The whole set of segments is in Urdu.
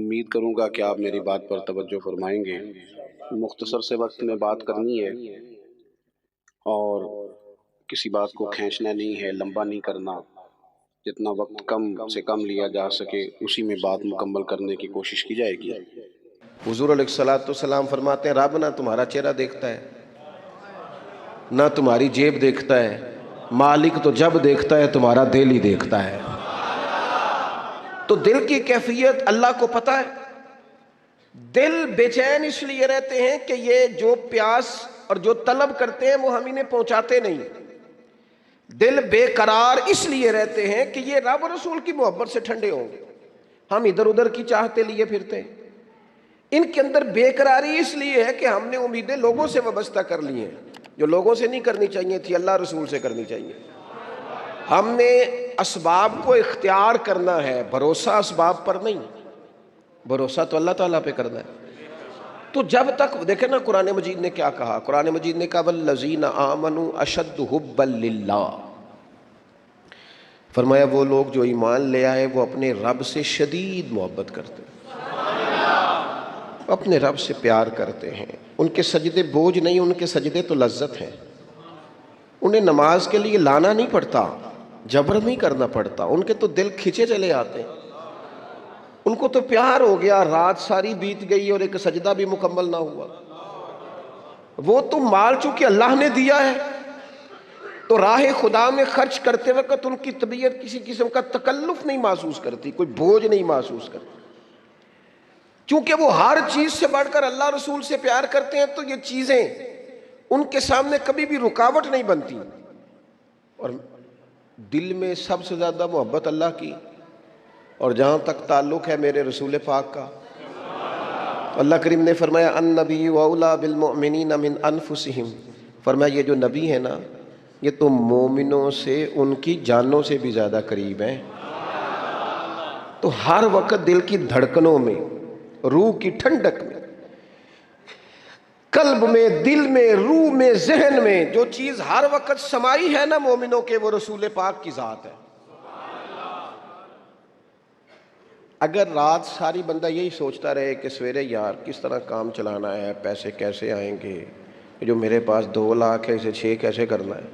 امید کروں گا کہ آپ میری بات پر توجہ فرمائیں گے۔ مختصر سے وقت میں بات کرنی ہے اور کسی بات کو کھینچنا نہیں ہے، لمبا نہیں کرنا، جتنا وقت کم سے کم لیا جا سکے اسی میں بات مکمل کرنے کی کوشش کی جائے گی۔ حضور علیہ الصلوۃ والسلام فرماتے ہیں رب نہ تمہارا چہرہ دیکھتا ہے نہ تمہاری جیب دیکھتا ہے، مالک تو جب دیکھتا ہے تمہارا دل ہی دیکھتا ہے۔ تو دل کی کیفیت اللہ کو پتہ ہے۔ دل بے چین اس لیے رہتے ہیں کہ یہ جو پیاس اور جو طلب کرتے ہیں وہ ہم انہیں پہنچاتے نہیں۔ دل بے قرار اس لیے رہتے ہیں کہ یہ رب اور رسول کی محبت سے ٹھنڈے ہوں گے، ہم ادھر ادھر کی چاہتے لیے پھرتے ہیں۔ ان کے اندر بے قراری اس لیے ہے کہ ہم نے امیدیں لوگوں سے وابستہ کر لی ہیں، جو لوگوں سے نہیں کرنی چاہیے تھی، اللہ رسول سے کرنی چاہیے۔ ہم نے اسباب کو اختیار کرنا ہے، بھروسہ اسباب پر نہیں، بھروسہ تو اللہ تعالیٰ پہ کرنا ہے۔ تو جب تک دیکھیں نا قرآن مجید نے کیا کہا، قرآن مجید نے کہا والذین آمنوا اشد حبا للہ، فرمایا وہ لوگ جو ایمان لے آئے وہ اپنے رب سے شدید محبت کرتے ہیں، اپنے رب سے پیار کرتے ہیں۔ ان کے سجدے بوجھ نہیں، ان کے سجدے تو لذت ہیں۔ انہیں نماز کے لیے لانا نہیں پڑتا، جبر نہیں کرنا پڑتا، ان کے تو دل کھچے چلے آتے ہیں۔ ان کو تو پیار ہو گیا، رات ساری بیت گئی اور ایک سجدہ بھی مکمل نہ ہوا۔ وہ تو مال چونکہ اللہ نے دیا ہے تو راہ خدا میں خرچ کرتے وقت ان کی طبیعت کسی قسم کا تکلف نہیں محسوس کرتی، کوئی بوجھ نہیں محسوس کرتی، چونکہ وہ ہر چیز سے بڑھ کر اللہ رسول سے پیار کرتے ہیں تو یہ چیزیں ان کے سامنے کبھی بھی رکاوٹ نہیں بنتی۔ اور دل میں سب سے زیادہ محبت اللہ کی، اور جہاں تک تعلق ہے میرے رسول پاک کا، اللہ کریم نے فرمایا النبی اولیٰ بالمؤمنین من انفسہم، فرمایا یہ جو نبی ہے نا یہ تو مومنوں سے ان کی جانوں سے بھی زیادہ قریب ہیں۔ تو ہر وقت دل کی دھڑکنوں میں، روح کی ٹھنڈک میں، قلب میں، دل میں، روح میں، ذہن میں جو چیز ہر وقت سمائی ہے نا مومنوں کے، وہ رسول پاک کی ذات ہے۔ اگر رات ساری بندہ یہی سوچتا رہے کہ سویرے یار کس طرح کام چلانا ہے، پیسے کیسے آئیں گے، جو میرے پاس 2 لاکھ ہے اسے 6 کیسے کرنا ہے،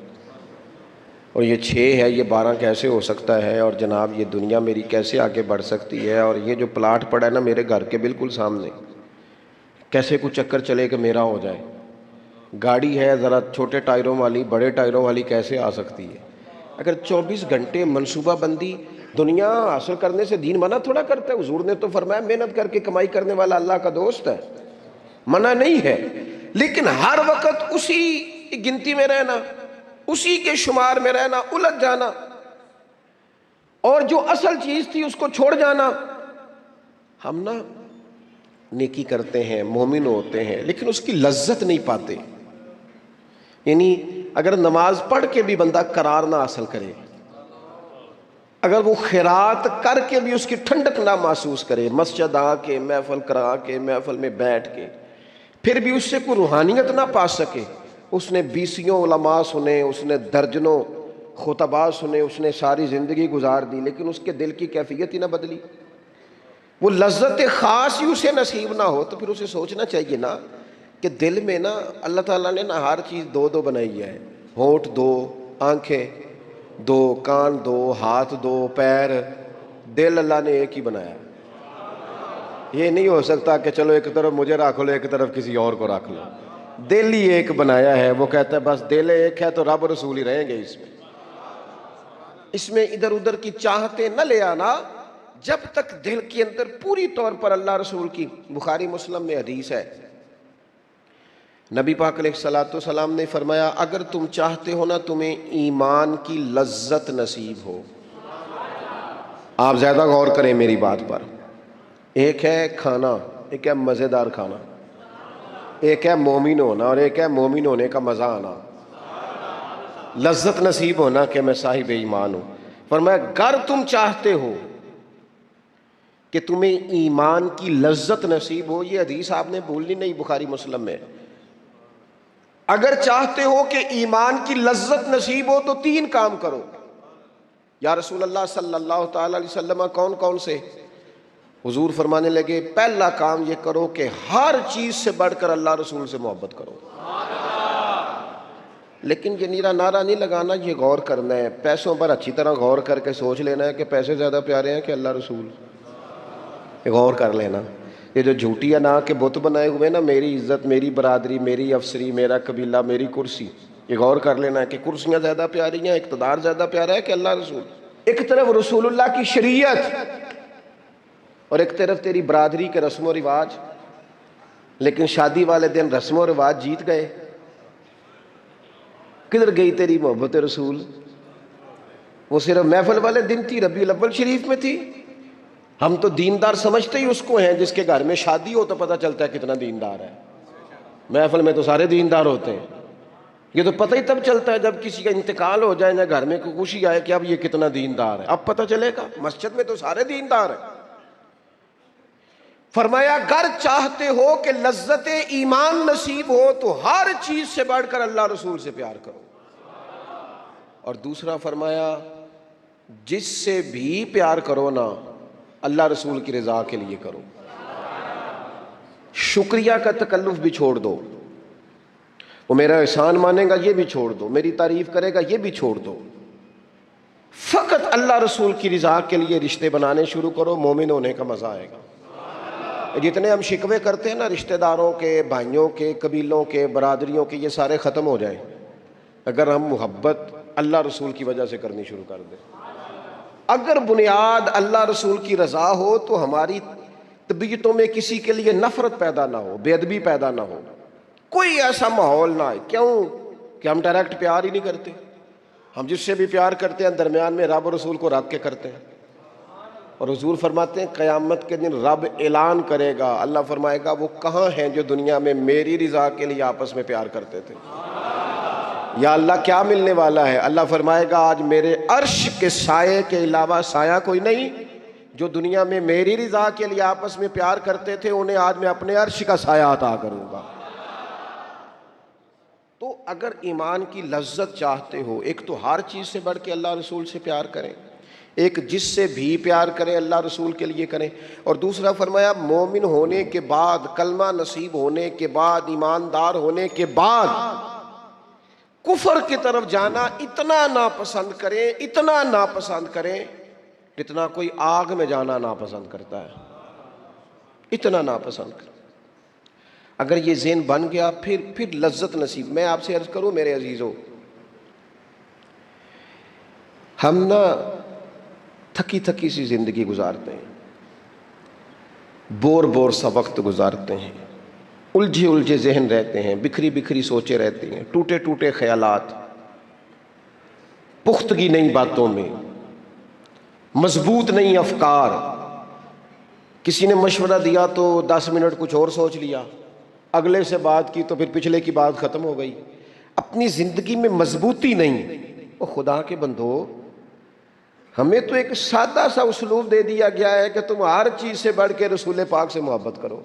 اور یہ 6 ہے یہ 12 کیسے ہو سکتا ہے، اور جناب یہ دنیا میری کیسے آگے بڑھ سکتی ہے، اور یہ جو پلاٹ پڑا ہے نا میرے گھر کے بالکل سامنے کیسے کوئی چکر چلے کہ میرا ہو جائے، گاڑی ہے ذرا چھوٹے ٹائروں والی بڑے ٹائروں والی کیسے آ سکتی ہے۔ اگر 24 گھنٹے منصوبہ بندی دنیا حاصل کرنے سے دین منع تھوڑا کرتا ہے، حضور نے تو فرمایا محنت کر کے کمائی کرنے والا اللہ کا دوست ہے، منع نہیں ہے، لیکن ہر وقت اسی گنتی میں رہنا، اسی کے شمار میں رہنا، الجھ جانا اور جو اصل چیز تھی اس کو چھوڑ جانا۔ ہم نا نیکی کرتے ہیں، مومن ہوتے ہیں، لیکن اس کی لذت نہیں پاتے۔ یعنی اگر نماز پڑھ کے بھی بندہ قرار نہ حاصل کرے، اگر وہ خیرات کر کے بھی اس کی ٹھنڈک نہ محسوس کرے، مسجد آ کے محفل کرا کے محفل میں بیٹھ کے پھر بھی اس سے کوئی روحانیت نہ پا سکے، اس نے 20 علماء سنے، اس نے درجنوں خطباء سنے، اس نے ساری زندگی گزار دی، لیکن اس کے دل کی کیفیت ہی نہ بدلی، وہ لذت خاص ہی اسے نصیب نہ ہو، تو پھر اسے سوچنا چاہیے نا کہ دل میں نا اللہ تعالیٰ نے نا ہر چیز 2 بنائی ہے، ہونٹ 2، آنکھیں 2، کان 2، ہاتھ 2، پیر، دل اللہ نے ایک ہی بنایا۔ یہ نہیں ہو سکتا کہ چلو ایک طرف مجھے رکھ لو ایک طرف کسی اور کو رکھ لو، دل ہی ایک بنایا ہے۔ وہ کہتا ہے بس دل ایک ہے تو رب رسول ہی رہیں گے اس میں ادھر ادھر کی چاہتے نہ لے آنا، جب تک دل کے اندر پوری طور پر اللہ رسول کی، بخاری مسلم میں حدیث ہے، نبی پاک علیہ الصلوۃ والسلام نے فرمایا اگر تم چاہتے ہو نا تمہیں ایمان کی لذت نصیب ہو، آپ زیادہ غور کریں میری بات پر، ایک ہے کھانا، ایک ہے مزیدار کھانا، ایک ہے مومن ہونا اور ایک ہے مومن ہونے کا مزہ آنا، لذت نصیب ہونا کہ میں صاحب ایمان ہوں۔ فرمایا اگر تم چاہتے ہو کہ تمہیں ایمان کی لذت نصیب ہو، یہ حدیث آپ نے بھولنی نہیں، بخاری مسلم میں، اگر چاہتے ہو کہ ایمان کی لذت نصیب ہو تو 3 کام کرو۔ یا رسول اللہ صلی اللہ تعالی علیہ وسلم کون کون سے؟ حضور فرمانے لگے پہلا کام یہ کرو کہ ہر چیز سے بڑھ کر اللہ رسول سے محبت کرو. لیکن یہ نیرا نعرہ نہیں لگانا، یہ غور کرنا ہے، پیسوں پر اچھی طرح غور کر کے سوچ لینا ہے کہ پیسے زیادہ پیارے ہیں کہ اللہ رسول. یہ غور کر لینا. یہ جو جھوٹی انا کے بت بنائے ہوئے نا، میری عزت، میری برادری، میری افسری، میرا قبیلہ، میری کرسی، یہ غور کر لینا ہے کہ کرسیاں زیادہ پیاری ہیں، اقتدار زیادہ پیارا ہے کہ اللہ رسول. ایک طرف رسول اللہ کی شریعت اور ایک طرف تیری برادری کے رسم و رواج، لیکن شادی والے دن رسم و رواج جیت گئے. کدھر گئی تیری محبت رسول؟ وہ صرف محفل والے دن تھی، ربیع الاول شریف میں تھی. ہم تو دیندار سمجھتے ہی اس کو ہیں جس کے گھر میں شادی ہو تو پتہ چلتا ہے کتنا دیندار ہے. محفل میں تو سارے دیندار ہوتے ہیں. یہ تو پتہ ہی تب چلتا ہے جب کسی کا انتقال ہو جائے یا گھر میں کوئی خوشی آئے کہ اب یہ کتنا دیندار ہے. اب پتہ چلے گا. مسجد میں تو سارے دیندار ہیں. فرمایا اگر چاہتے ہو کہ لذت ایمان نصیب ہو تو ہر چیز سے بڑھ کر اللہ رسول سے پیار کرو. اور دوسرا فرمایا جس سے بھی پیار کرو نا اللہ رسول کی رضا کے لیے کرو. شکریہ کا تکلف بھی چھوڑ دو. وہ میرا احسان مانے گا یہ بھی چھوڑ دو، میری تعریف کرے گا یہ بھی چھوڑ دو. فقط اللہ رسول کی رضا کے لیے رشتے بنانے شروع کرو، مومن ہونے کا مزہ آئے گا. جتنے ہم شکوے کرتے ہیں نا رشتہ داروں کے، بھائیوں کے، قبیلوں کے، برادریوں کے، یہ سارے ختم ہو جائیں اگر ہم محبت اللہ رسول کی وجہ سے کرنی شروع کر دیں. اگر بنیاد اللہ رسول کی رضا ہو تو ہماری طبیعتوں میں کسی کے لیے نفرت پیدا نہ ہو، بے ادبی پیدا نہ ہو، کوئی ایسا ماحول نہ آئے. کیوں کہ ہم ڈائریکٹ پیار ہی نہیں کرتے. ہم جس سے بھی پیار کرتے ہیں درمیان میں رب و رسول کو رکھ کے کرتے ہیں. اور حضور فرماتے ہیں قیامت کے دن رب اعلان کرے گا، اللہ فرمائے گا وہ کہاں ہیں جو دنیا میں میری رضا کے لیے آپس میں پیار کرتے تھے. یا اللہ کیا ملنے والا ہے؟ اللہ فرمائے گا آج میرے عرش کے سائے کے علاوہ سایہ کوئی نہیں. جو دنیا میں میری رضا کے لیے آپس میں پیار کرتے تھے انہیں آج میں اپنے عرش کا سایہ عطا کروں گا. تو اگر ایمان کی لذت چاہتے ہو، ایک تو ہر چیز سے بڑھ کے اللہ رسول سے پیار کریں، ایک جس سے بھی پیار کریں اللہ رسول کے لیے کریں. اور دوسرا فرمایا مومن ہونے کے بعد، کلمہ نصیب ہونے کے بعد، ایماندار ہونے کے بعد کفر کی طرف جانا اتنا ناپسند کریں، اتنا ناپسند کریں جتنا کوئی آگ میں جانا ناپسند کرتا ہے. اتنا ناپسند کریں. اگر یہ ذہن بن گیا پھر لذت نصیب. میں آپ سے عرض کروں میرے عزیزو، ہم نا تھکی تھکی سی زندگی گزارتے ہیں، بور سا وقت گزارتے ہیں، الجھے ذہن رہتے ہیں، بکھری سوچیں رہتی ہیں، ٹوٹے خیالات، پختگی نہیں باتوں میں، مضبوط نہیں افکار. کسی نے مشورہ دیا تو 10 منٹ کچھ اور سوچ لیا، اگلے سے بات کی تو پھر پچھلے کی بات ختم ہو گئی. اپنی زندگی میں مضبوطی نہیں. وہ خدا کے بندو، ہمیں تو ایک سادہ سا اسلوب دے دیا گیا ہے کہ تم ہر چیز سے بڑھ کے رسول پاک سے محبت کرو.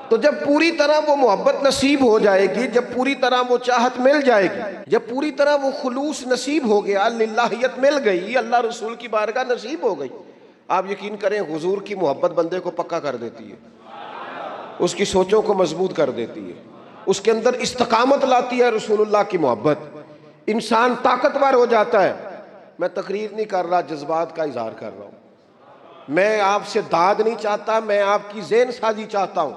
تو جب پوری طرح وہ محبت نصیب ہو جائے گی، جب پوری طرح وہ چاہت مل جائے گی، جب پوری طرح وہ خلوص نصیب ہو گیا، للہیت مل گئی، اللہ رسول کی بارگاہ نصیب ہو گئی، آپ یقین کریں حضور کی محبت بندے کو پکا کر دیتی ہے، اس کی سوچوں کو مضبوط کر دیتی ہے، اس کے اندر استقامت لاتی ہے. رسول اللہ کی محبت انسان طاقتور ہو جاتا ہے. میں تقریر نہیں کر رہا، جذبات کا اظہار کر رہا ہوں. میں آپ سے داد نہیں چاہتا، میں آپ کی ذہن سازی چاہتا ہوں.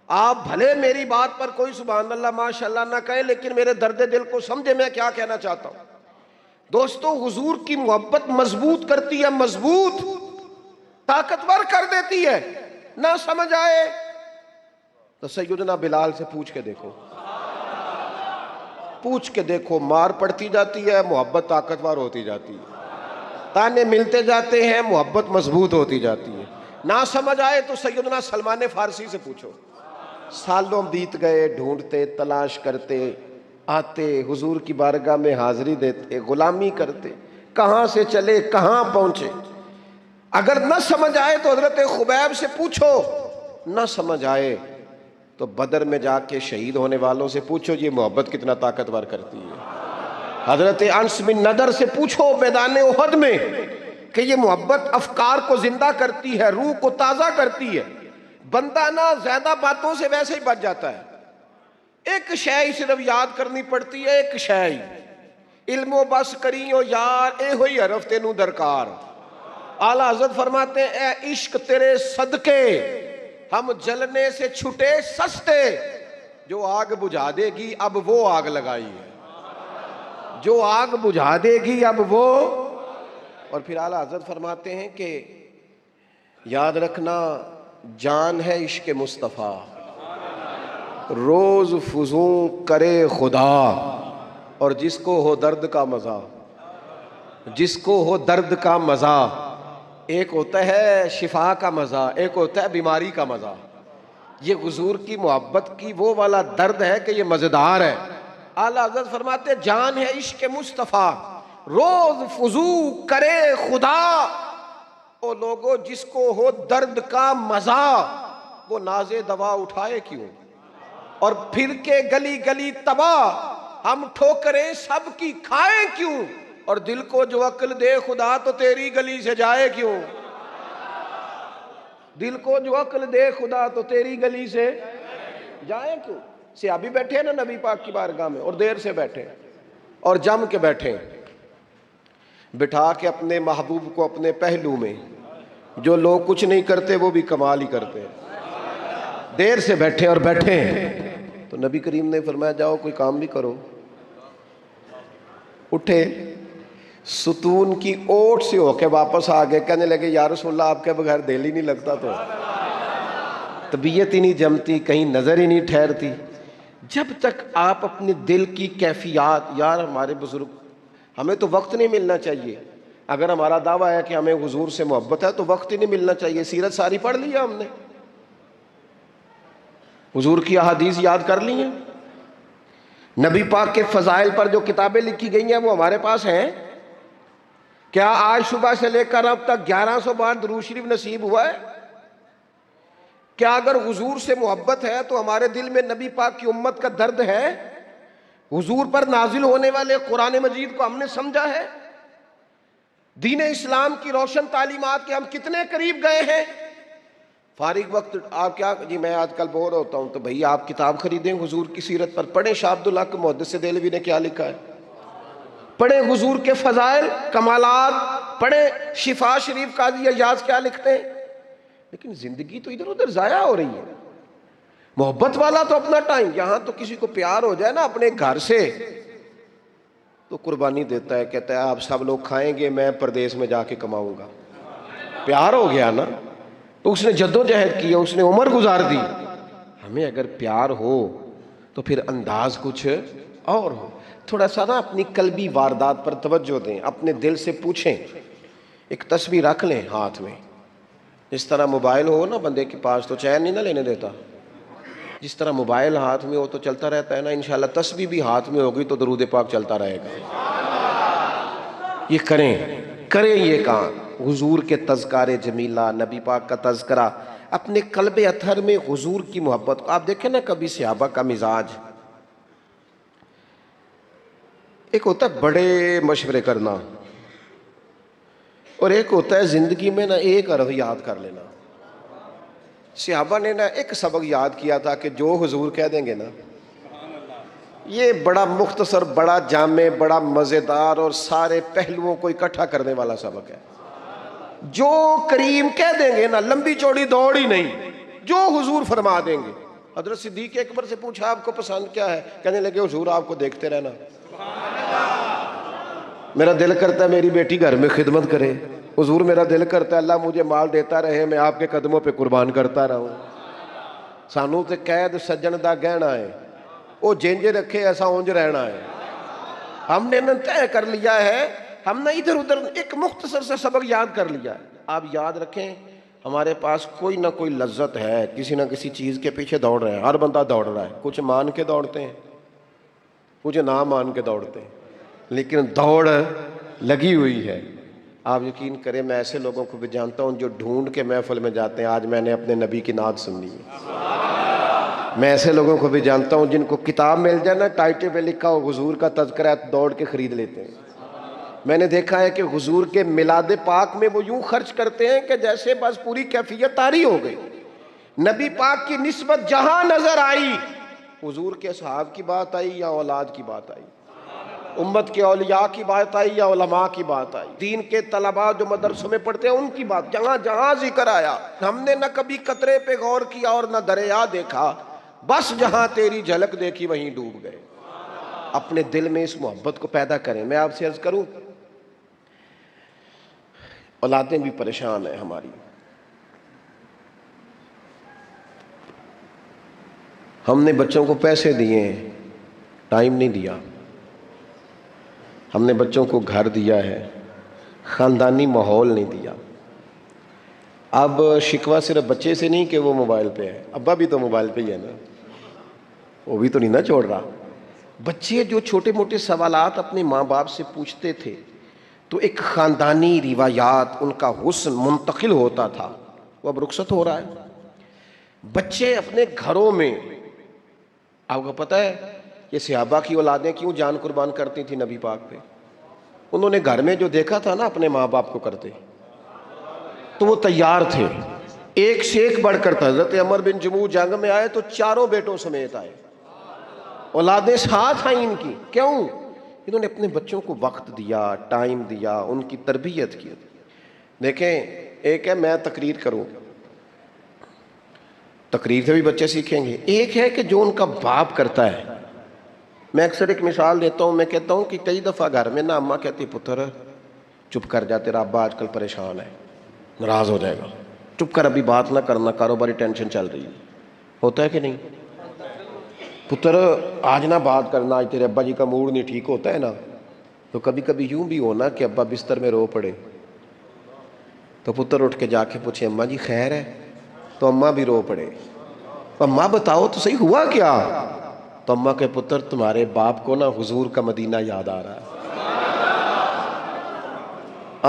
آپ بھلے میری بات پر کوئی سبحان اللہ ماشاءاللہ نہ کہیں، لیکن میرے درد دل کو سمجھے میں کیا کہنا چاہتا ہوں. دوستو حضور کی محبت مضبوط کرتی ہے، مضبوط طاقتور کر دیتی ہے. نہ سمجھ آئے تو سیدنا بلال سے پوچھ کے دیکھو، مار پڑتی جاتی ہے، محبت طاقتور ہوتی جاتی ہے، تانے ملتے جاتے ہیں، محبت مضبوط ہوتی جاتی ہے. نہ سمجھ آئے تو سیدنا سلمان فارسی سے پوچھو. سالوں بیت گئے، ڈھونڈتے، تلاش کرتے، آتے حضور کی بارگاہ میں حاضری دیتے، غلامی کرتے، کہاں سے چلے کہاں پہنچے. اگر نہ سمجھ آئے تو حضرت خبیب سے پوچھو، نہ سمجھ آئے تو بدر میں جا کے شہید ہونے والوں سے پوچھو یہ محبت کتنا طاقتور کرتی ہے. حضرت انس بن نضر سے پوچھو میدان احد میں کہ یہ محبت افکار کو زندہ کرتی ہے، روح کو تازہ کرتی ہے. بندہ نا زیادہ باتوں سے ویسے ہی بچ جاتا ہے. ایک شے ہی صرف یاد کرنی پڑتی ہے، ایک شے ہی. علم و بس کریو یار اے ہوئی حرف تینوں درکار. اعلیٰ حضرت فرماتے ہیں اے عشق تیرے صدقے ہم جلنے سے چھٹے سستے. جو آگ بجھا دے گی اب وہ آگ لگائی ہے، جو آگ بجھا دے گی اب وہ. اور پھر اعلیٰ حضرت فرماتے ہیں کہ یاد رکھنا جان ہے عشق مصطفیٰ، روز فزوں کرے خدا. اور جس کو ہو درد کا مزہ، جس کو ہو درد کا مزہ. ایک ہوتا ہے شفا کا مزہ، ایک ہوتا ہے بیماری کا مزہ. یہ حضور کی محبت کی وہ والا درد ہے کہ یہ مزیدار ہے. اعلیٰ حضرت فرماتے جان ہے عشق مصطفیٰ، روز فزوں کرے خدا. او لوگو جس کو ہو درد کا مزہ، وہ ناز دوا اٹھائے کیوں. اور پھر کے گلی گلی تباہ ہم ٹھوکریں سب کی کھائیں کیوں. اور دل کو جو عقل دے خدا تو تیری گلی سے جائے کیوں. دل کو جو عقل دے خدا تو تیری گلی سے جائے کیوں. صحابی بیٹھے ہیں نا نبی پاک کی بارگاہ میں، اور دیر سے بیٹھے اور جم کے بیٹھے، بٹھا کے اپنے محبوب کو اپنے پہلو میں. جو لوگ کچھ نہیں کرتے وہ بھی کمال ہی کرتے ہیں. دیر سے بیٹھے اور بیٹھے تو نبی کریم نے فرمایا جاؤ کوئی کام بھی کرو. اٹھے، ستون کی اوٹ سے ہو کے واپس آ گئے. کہنے لگے یا رسول اللہ آپ کے بغیر دل ہی نہیں لگتا، تو طبیعت ہی نہیں جمتی، کہیں نظر ہی نہیں ٹھہرتی. جب تک آپ اپنے دل کی کیفیات، یار ہمارے بزرگ، ہمیں تو وقت نہیں ملنا چاہیے. اگر ہمارا دعویٰ ہے کہ ہمیں حضور سے محبت ہے تو وقت ہی نہیں ملنا چاہیے. سیرت ساری پڑھ لی ہے ہم نے، حضور کی احادیث یاد کر لی ہیں، نبی پاک کے فضائل پر جو کتابیں لکھی گئی ہیں وہ ہمارے پاس ہیں. کیا آج صبح سے لے کر اب تک 1100 بار درود شریف نصیب ہوا ہے؟ کیا اگر حضور سے محبت ہے تو ہمارے دل میں نبی پاک کی امت کا درد ہے؟ حضور پر نازل ہونے والے قرآن مجید کو ہم نے سمجھا ہے؟ دین اسلام کی روشن تعلیمات کے ہم کتنے قریب گئے ہیں؟ فارغ وقت آپ کیا جی میں آج کل بور ہوتا ہوں تو بھئی آپ کتاب خریدیں حضور کی سیرت پر، پڑھیں شاہ عبدالحق محدث دہلوی نے کیا لکھا ہے، پڑھیں حضور کے فضائل کمالات، پڑھیں شفا شریف قاضی ایاز کیا لکھتے ہیں. لیکن زندگی تو ادھر ادھر ضائع ہو رہی ہے. محبت والا تو اپنا ٹائم، یہاں تو کسی کو پیار ہو جائے نا اپنے گھر سے تو قربانی دیتا ہے، کہتا ہے آپ سب لوگ کھائیں گے میں پردیس میں جا کے کماؤں گا. پیار ہو گیا نا تو اس نے جدوجہد کی، اس نے عمر گزار دی. ہمیں اگر پیار ہو تو پھر انداز کچھ اور ہو. تھوڑا سا نا اپنی قلبی واردات پر توجہ دیں، اپنے دل سے پوچھیں. ایک تسبیح رکھ لیں ہاتھ میں، جس طرح موبائل ہو نا بندے کے پاس تو چین نہیں نہ لینے دیتا، جس طرح موبائل ہاتھ میں ہو تو چلتا رہتا ہے نا، انشاءاللہ تسبیح بھی ہاتھ میں ہوگی تو درود پاک چلتا رہے گا. یہ کریں یہ کام. حضور کے تذکار جمیلہ، نبی پاک کا تذکرہ، اپنے قلب اطہر میں حضور کی محبت کو. آپ دیکھیں نا کبھی صحابہ کا مزاج، ایک ہوتا ہے بڑے مشورے کرنا اور ایک ہوتا ہے زندگی میں نا ایک حرف یاد کر لینا. صحابہ نے نا ایک سبق یاد کیا تھا کہ جو حضور کہہ دیں گے نا، یہ بڑا مختصر، بڑا جامع، بڑا مزیدار اور سارے پہلوؤں کو اکٹھا کرنے والا سبق ہے. جو کریم کہہ دیں گے نا، لمبی چوڑی دوڑ ہی نہیں، جو حضور فرما دیں گے. حضرت صدیق اکبر سے پوچھا آپ کو پسند کیا ہے؟ کہنے لگے حضور آپ کو دیکھتے رہنا، میرا دل کرتا ہے میری بیٹی گھر میں خدمت کرے. حضور میرا دل کرتا ہے اللہ مجھے مال دیتا رہے، میں آپ کے قدموں پہ قربان کرتا رہوں. سانوں تے قید سجن دا گہنا ہے، وہ جنج رکھے ایسا اونج رہنا ہے. ہم نے نہ طے کر لیا ہے، ہم نے ادھر ادھر ایک مختصر سے سبق یاد کر لیا ہے. آپ یاد رکھیں ہمارے پاس کوئی نہ کوئی لذت ہے، کسی نہ کسی چیز کے پیچھے دوڑ رہے ہیں. ہر بندہ دوڑ رہا ہے، کچھ مان کے دوڑتے ہیں، کچھ نہ مان کے دوڑتے ہیں، لیکن دوڑ لگی ہوئی ہے. آپ یقین کریں میں ایسے لوگوں کو بھی جانتا ہوں جو ڈھونڈ کے محفل میں جاتے ہیں آج میں نے اپنے نبی کی نعت سننی ہے. میں ایسے لوگوں کو بھی جانتا ہوں جن کو کتاب مل جائے نا ٹائٹل پہ لکھا ہو حضور کا تذکرہ دوڑ کے خرید لیتے ہیں. میں نے دیکھا ہے کہ حضور کے میلاد پاک میں وہ یوں خرچ کرتے ہیں کہ جیسے بس پوری کیفیت طاری ہو گئی. نبی پاک کی نسبت جہاں نظر آئی حضور کے اصحاب کی بات آئی یا اولاد کی بات آئی، امت کے اولیاء کی بات آئی یا علماء کی بات آئی، دین کے طلباء جو مدرسوں میں پڑھتے ہیں ان کی بات، جہاں جہاں ذکر آیا ہم نے نہ کبھی قطرے پہ غور کیا اور نہ دریا دیکھا، بس جہاں تیری جھلک دیکھی وہیں ڈوب گئے. اپنے دل میں اس محبت کو پیدا کریں. میں آپ سے عرض کروں، اولادیں بھی پریشان ہیں ہماری. ہم نے بچوں کو پیسے دیے ہیں، ٹائم نہیں دیا. ہم نے بچوں کو گھر دیا ہے، خاندانی ماحول نہیں دیا. اب شکوہ صرف بچے سے نہیں کہ وہ موبائل پہ ہے، ابا بھی تو موبائل پہ ہی ہے نا، وہ بھی تو نہیں نا چھوڑ رہا. بچے جو چھوٹے موٹے سوالات اپنے ماں باپ سے پوچھتے تھے تو ایک خاندانی روایات، ان کا حسن منتقل ہوتا تھا، وہ اب رخصت ہو رہا ہے. بچے اپنے گھروں میں، آپ کو پتہ ہے یہ صحابہ کی اولادیں کیوں جان قربان کرتی تھی نبی پاک پہ؟ انہوں نے گھر میں جو دیکھا تھا نا اپنے ماں باپ کو کرتے تو وہ تیار تھے. ایک سے ایک بڑھ کر تھا. حضرت عمر بن جموح جنگ میں آئے تو چاروں بیٹوں سمیت آئے، اولادیں ساتھ آئیں ان کی. کیوں؟ انہوں نے اپنے بچوں کو وقت دیا، ٹائم دیا، ان کی تربیت کی. دیکھیں، ایک ہے میں تقریر کروں، تقریر سے بھی بچے سیکھیں گے. ایک ہے کہ جو ان کا باپ کرتا ہے. میں اکثر ایک مثال دیتا ہوں، میں کہتا ہوں کہ کئی دفعہ گھر میں نا اماں کہتی پتر چپ کر جا، تیرا ابا آج کل پریشان ہے، ناراض ہو جائے گا، چپ کر، ابھی بات نہ کرنا، کاروباری ٹینشن چل رہی ہے. ہوتا ہے کہ نہیں؟ پتر آج نہ بات کرنا، آج تیرے ابا جی کا موڈ نہیں ٹھیک، ہوتا ہے نا. تو کبھی کبھی یوں بھی ہونا کہ ابا بستر میں رو پڑے تو پتر اٹھ کے جا کے پوچھے اماں جی خیر ہے، تو اماں بھی رو پڑے. اماں بتاؤ تو صحیح ہوا کیا؟ تو اماں کے پتر تمہارے باپ کو نا حضور کا مدینہ یاد آ رہا ہے.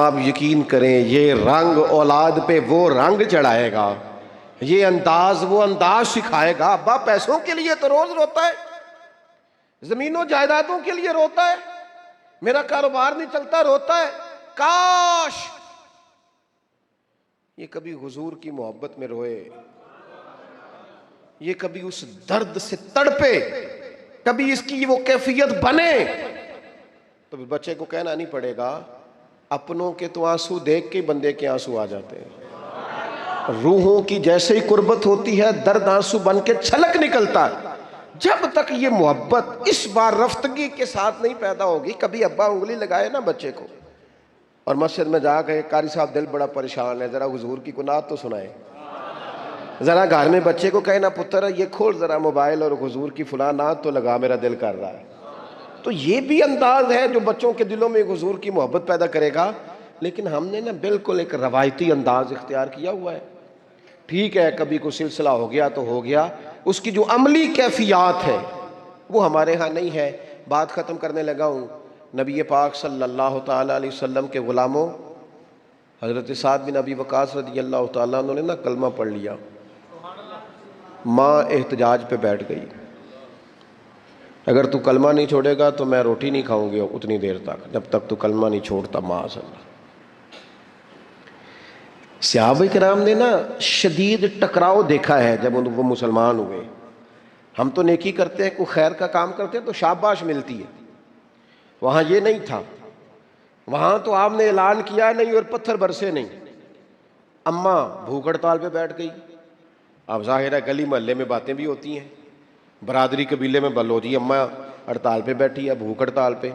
آپ یقین کریں یہ رنگ اولاد پہ وہ رنگ چڑھائے گا، یہ انداز وہ انداز سکھائے گا. ابا پیسوں کے لیے تو روز روتا ہے، زمینوں جائیدادوں کے لیے روتا ہے، میرا کاروبار نہیں چلتا روتا ہے. کاش یہ کبھی حضور کی محبت میں روئے، یہ کبھی اس درد سے تڑپے، کبھی اس کی وہ کیفیت بنے. تو بچے کو کہنا نہیں پڑے گا، اپنوں کے تو آنسو دیکھ کے بندے کے آنسو آ جاتے ہیں. روحوں کی جیسے ہی قربت ہوتی ہے درد آنسو بن کے چھلک نکلتا ہے. جب تک یہ محبت اس بار رفتگی کے ساتھ نہیں پیدا ہوگی، کبھی ابا انگلی لگائے نا بچے کو اور مسجد میں جا کے قاری صاحب دل بڑا پریشان ہے، ذرا حضور کی قنات تو سنائے. ذرا گھر میں بچے کو کہنا پتر یہ کھول ذرا موبائل اور حضور کی فلاں نعت تو لگا، میرا دل کر رہا ہے. تو یہ بھی انداز ہے جو بچوں کے دلوں میں حضور کی محبت پیدا کرے گا. لیکن ہم نے نا بالکل ایک روایتی انداز اختیار کیا ہوا ہے. ٹھیک ہے کبھی کوئی سلسلہ ہو گیا تو ہو گیا، اس کی جو عملی کیفیات ہے وہ ہمارے ہاں نہیں ہے. بات ختم کرنے لگا ہوں. نبی پاک صلی اللہ تعالیٰ علیہ وسلم کے غلاموں حضرت سعد بن ابی وقاص رضی اللہ تعالیٰ انہوں نے نا کلمہ پڑھ لیا. ماں احتجاج پہ بیٹھ گئی، اگر تو کلمہ نہیں چھوڑے گا تو میں روٹی نہیں کھاؤں گی اتنی دیر تک جب تک تو کلمہ نہیں چھوڑتا. ماں صلی اللہ. صحابہ کرام نے نا شدید ٹکراؤ دیکھا ہے جب وہ مسلمان ہوئے. ہم تو نیکی کرتے ہیں، کوئی خیر کا کام کرتے ہیں تو شاباش ملتی ہے، وہاں یہ نہیں تھا. وہاں تو آپ نے اعلان کیا نہیں اور پتھر برسے نہیں. اماں بھوک ہڑتال پہ بیٹھ گئی. اب ظاہر ہے گلی محلے میں باتیں بھی ہوتی ہیں، برادری قبیلے میں بلو جی اماں ہڑتال پہ بیٹھی ہے، بھوک ہڑتال پہ.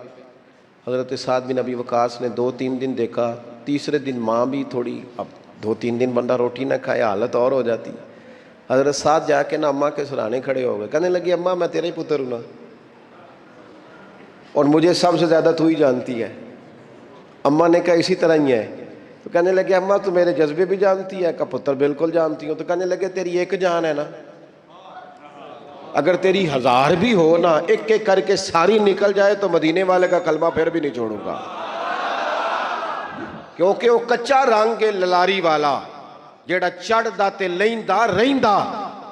حضرت سعد بن ابی وقاص نے 2-3 دن دیکھا، تیسرے دن ماں بھی تھوڑی، اب 2-3 دن بندہ روٹی نہ کھائے حالت اور ہو جاتی. حضرت سعد جا کے نا اماں کے سرانے کھڑے ہو گئے، کہنے لگی اماں میں تیرے ہی پتر ہوں نا، اور مجھے سب سے زیادہ تو ہی جانتی ہے. اماں نے کہا اسی طرح ہی ہے. تو کہنے لگے اماں تو میرے جذبے بھی جانتی ہے، کہ پتر بالکل جانتی ہوں. تو کہنے لگے تیری ایک جان ہے نا، اگر تیری 1000 بھی ہو نا، ایک ایک کر کے ساری نکل جائے تو مدینے والے کا کلمہ پھر بھی نہیں چھوڑوں گا، کیونکہ وہ کچا رنگ للاری والا جیڑا چڑھ دا تے لیندا رہندا،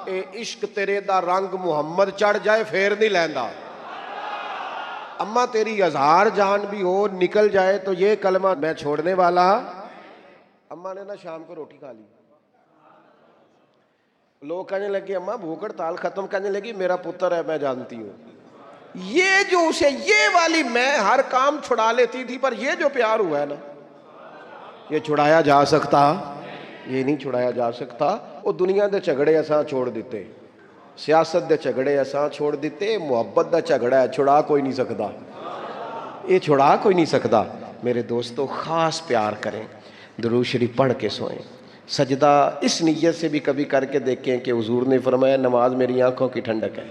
اے عشق تیرے دا رنگ محمد چڑھ جائے پھر نہیں لیندا. اماں تیری 1000 جان بھی ہو نکل جائے تو یہ کلمہ میں چھوڑنے والا. اماں نے نا شام کو روٹی کھا لی. لوگ کہنے لگے اماں بھوک ہڑتال ختم, کہنے لگی میرا پتر ہے میں جانتی ہوں. یہ جو اسے یہ والی میں ہر کام چھڑا لیتی تھی, پر یہ جو پیار ہوا ہے نا یہ چھڑایا جا سکتا, یہ نہیں چھڑایا جا سکتا. وہ دنیا دے جھگڑے اساں چھوڑ دیتے, سیاست دے جھگڑے اساں چھوڑ دیتے, محبت دا جھگڑا ہے چھڑا کوئی نہیں سکتا, یہ چھڑا کوئی نہیں سکتا. میرے دوستو خاص پیار کریں, درود شریف پڑھ کے سوئیں. سجدہ اس نیت سے بھی کبھی کر کے دیکھیں کہ حضور نے فرمایا نماز میری آنکھوں کی ٹھنڈک ہے.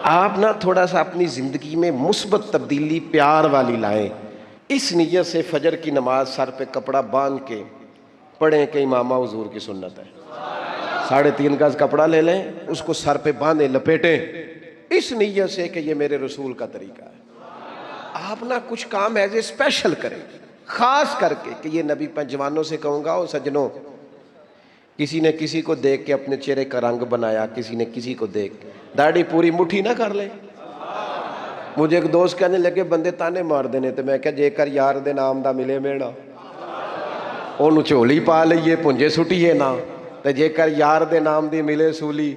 آپ نا تھوڑا سا اپنی زندگی میں مثبت تبدیلی پیار والی لائیں. اس نیت سے فجر کی نماز سر پہ کپڑا باندھ کے پڑھیں کہ امامہ حضور کی سنت ہے. 3.5 گز کپڑا لے لیں, اس کو سر پہ باندھیں لپیٹیں, اس نیت سے کہ یہ میرے رسول کا طریقہ ہے. آپ نا کچھ کام ایز اے اسپیشل کریں, خاص کر کے کہ یہ نبی پہ جوانوں سے کہوں گا او سجنوں, کسی نے کسی کو دیکھ کے اپنے چہرے کا رنگ بنایا, کسی نے کسی کو دیکھ داڑھی پوری مٹھی نہ کر لے. مجھے ایک دوست کہنے لگے بندے تانے مار دینے, تو میں کہا جے کر یار دے نام دا ملے میڑا اونوں چولی پا لئیے پنجے سٹیے نا, تے جے کر یار دے نام دی ملے سولی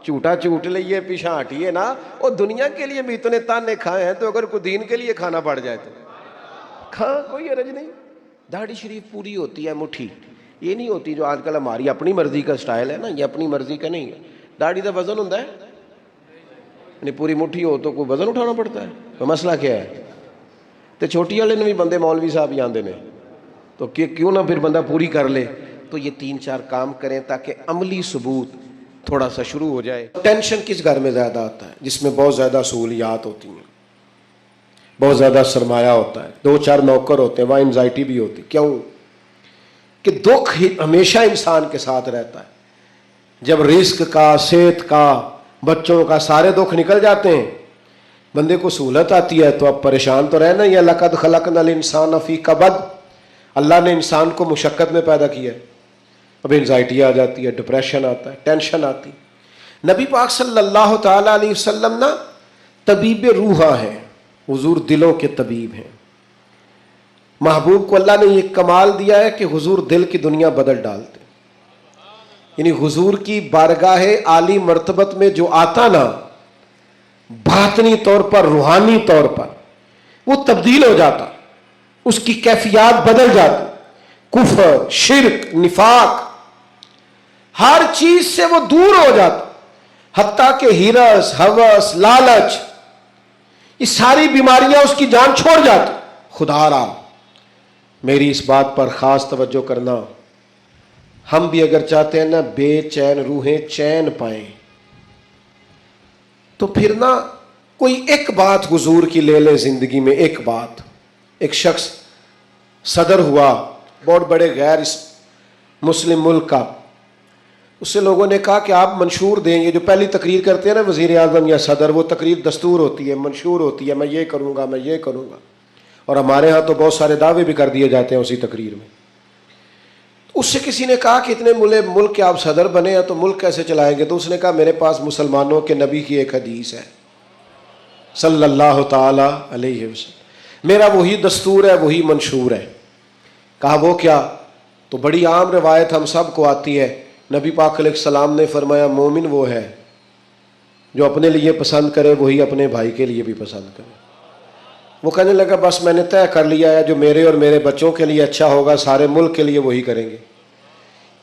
جھوٹا چوٹ لئیے پیچھا ہٹیے نا. اور دنیا کے لیے بھی اتنے تانے کھائے ہیں, تو اگر کوئی دین کے لیے کھانا پڑ جائے تو کھا, کوئی حرج نہیں. داڑھی شریف پوری ہوتی ہے مٹھی, یہ نہیں ہوتی جو آج کل ہماری اپنی مرضی کا سٹائل ہے نا, یہ اپنی مرضی کا نہیں ہے. داڑھی دا وزن ہوتا ہے, یعنی پوری مٹھی ہو تو کوئی وزن اٹھانا پڑتا ہے, تو مسئلہ کیا ہے. تو چھوٹی والے نے بھی بندے مولوی صاحب ہی آندے نے, تو کیوں نہ پھر بندہ پوری کر لے. تو یہ 3-4 کام کریں تاکہ عملی ثبوت تھوڑا سا شروع ہو جائے. ٹینشن کس گھر میں زیادہ آتا ہے؟ جس میں بہت زیادہ سہولیات ہوتی ہیں, بہت زیادہ سرمایہ ہوتا ہے, 2-4 نوکر ہوتے ہیں, وہاں انزائٹی بھی ہوتی. کیوں کہ دکھ ہمیشہ انسان کے ساتھ رہتا ہے. جب رزق کا, صحت کا, بچوں کا سارے دکھ نکل جاتے ہیں, بندے کو سہولت آتی ہے تو اب پریشان تو رہنا ہی ہے. لقد خلقنا الانسان فی کبد, اللہ نے انسان کو مشقت میں پیدا کیا ہے. اب انزائٹی آ جاتی ہے, ڈپریشن آتا ہے, ٹینشن آتی. نبی پاک صلی اللہ تعالیٰ علیہ وسلم نا طبیب روحاں ہیں, حضور دلوں کے طبیب ہیں. محبوب کو اللہ نے یہ کمال دیا ہے کہ حضور دل کی دنیا بدل ڈالتے. یعنی حضور کی بارگاہ عالی مرتبت میں جو آتا نا, باطنی طور پر, روحانی طور پر وہ تبدیل ہو جاتا, اس کی کیفیات بدل جاتی. کفر, شرک, نفاق, ہر چیز سے وہ دور ہو جاتا, حتیٰ کہ ہرس, ہوس, لالچ, یہ ساری بیماریاں اس کی جان چھوڑ جاتی. خدا را میری اس بات پر خاص توجہ کرنا, ہم بھی اگر چاہتے ہیں نا بے چین روحیں چین پائیں, تو پھر نا کوئی ایک بات حضور کی لے لے زندگی میں. ایک بات, ایک شخص صدر ہوا بہت بڑے غیر مسلم ملک کا, اس سے لوگوں نے کہا کہ آپ منشور دیں. یہ جو پہلی تقریر کرتے ہیں نا وزیر اعظم یا صدر, وہ تقریر دستور ہوتی ہے, منشور ہوتی ہے, میں یہ کروں گا, میں یہ کروں گا. اور ہمارے ہاں تو بہت سارے دعوے بھی کر دیے جاتے ہیں اسی تقریر میں. اس سے کسی نے کہا کہ اتنے ملک کے آپ صدر بنے ہیں تو ملک کیسے چلائیں گے؟ تو اس نے کہا میرے پاس مسلمانوں کے نبی کی ایک حدیث ہے صلی اللہ تعالی علیہ وسلم, میرا وہی دستور ہے, وہی منشور ہے. کہا وہ کیا؟ تو بڑی عام روایت ہم سب کو آتی ہے, نبی پاک علیہ السلام نے فرمایا مومن وہ ہے جو اپنے لیے پسند کرے وہی اپنے بھائی کے لیے بھی پسند کرے. وہ کہنے لگا بس میں نے طے کر لیا ہے, جو میرے اور میرے بچوں کے لیے اچھا ہوگا سارے ملک کے لیے وہی کریں گے.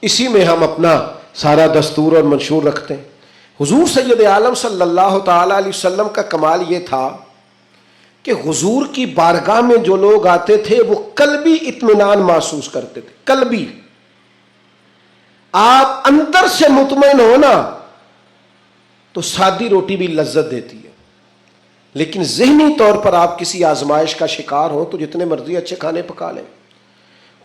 اسی میں ہم اپنا سارا دستور اور منشور رکھتے ہیں. حضور سید عالم صلی اللہ تعالیٰ علیہ وسلم کا کمال یہ تھا کہ حضور کی بارگاہ میں جو لوگ آتے تھے وہ قلبی اطمینان محسوس کرتے تھے. قلبی, آپ اندر سے مطمئن ہو نا تو سادی روٹی بھی لذت دیتی ہے, لیکن ذہنی طور پر آپ کسی آزمائش کا شکار ہو تو جتنے مرضی اچھے کھانے پکا لیں.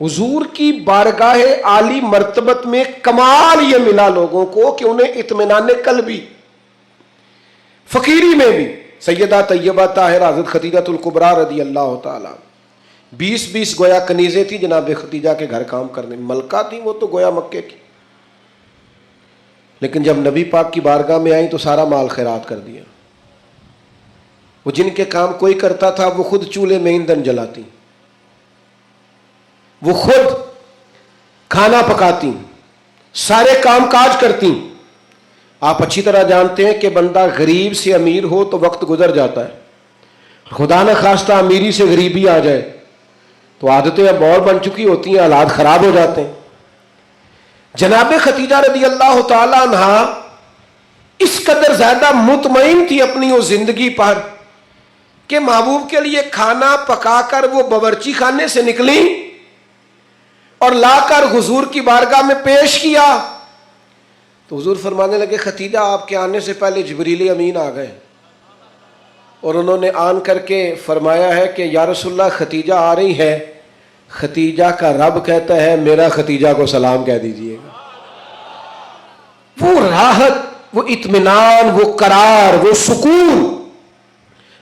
حضور کی بارگاہ عالی مرتبت میں کمال یہ ملا لوگوں کو کہ انہیں اطمینان قلبی, فقیری میں بھی. سیدہ طیبہ طاہرہ حضرت خدیجہ الکبریٰ رضی اللہ تعالیٰ 20 گویا کنیزیں تھیں جناب خدیجہ کے گھر کام کرنے, ملکہ تھیں وہ تو گویا مکے کی, لیکن جب نبی پاک کی بارگاہ میں آئیں تو سارا مال خیرات کر دیا. وہ جن کے کام کوئی کرتا تھا وہ خود چولہے میں ایندھن جلاتی، وہ خود کھانا پکاتی، سارے کام کاج کرتی۔ آپ اچھی طرح جانتے ہیں کہ بندہ غریب سے امیر ہو تو وقت گزر جاتا ہے، خدا نہ خواستہ امیری سے غریبی آ جائے تو عادتیں اب اور بن چکی ہوتی ہیں، حالات خراب ہو جاتے ہیں۔ جناب خدیجہ رضی اللہ تعالی عنہ اس قدر زیادہ مطمئن تھی اپنی وہ زندگی پر کہ محبوب کے لیے کھانا پکا کر وہ باورچی خانے سے نکلی اور لا کر حضور کی بارگاہ میں پیش کیا تو حضور فرمانے لگے خدیجہ آپ کے آنے سے پہلے جبریل امین آ گئے، اور انہوں نے آن کر کے فرمایا ہے کہ یا رسول اللہ خدیجہ آ رہی ہے، خدیجہ کا رب کہتا ہے میرا خدیجہ کو سلام کہہ دیجئے گا۔ وہ راحت، وہ اطمینان، وہ قرار، وہ سکون۔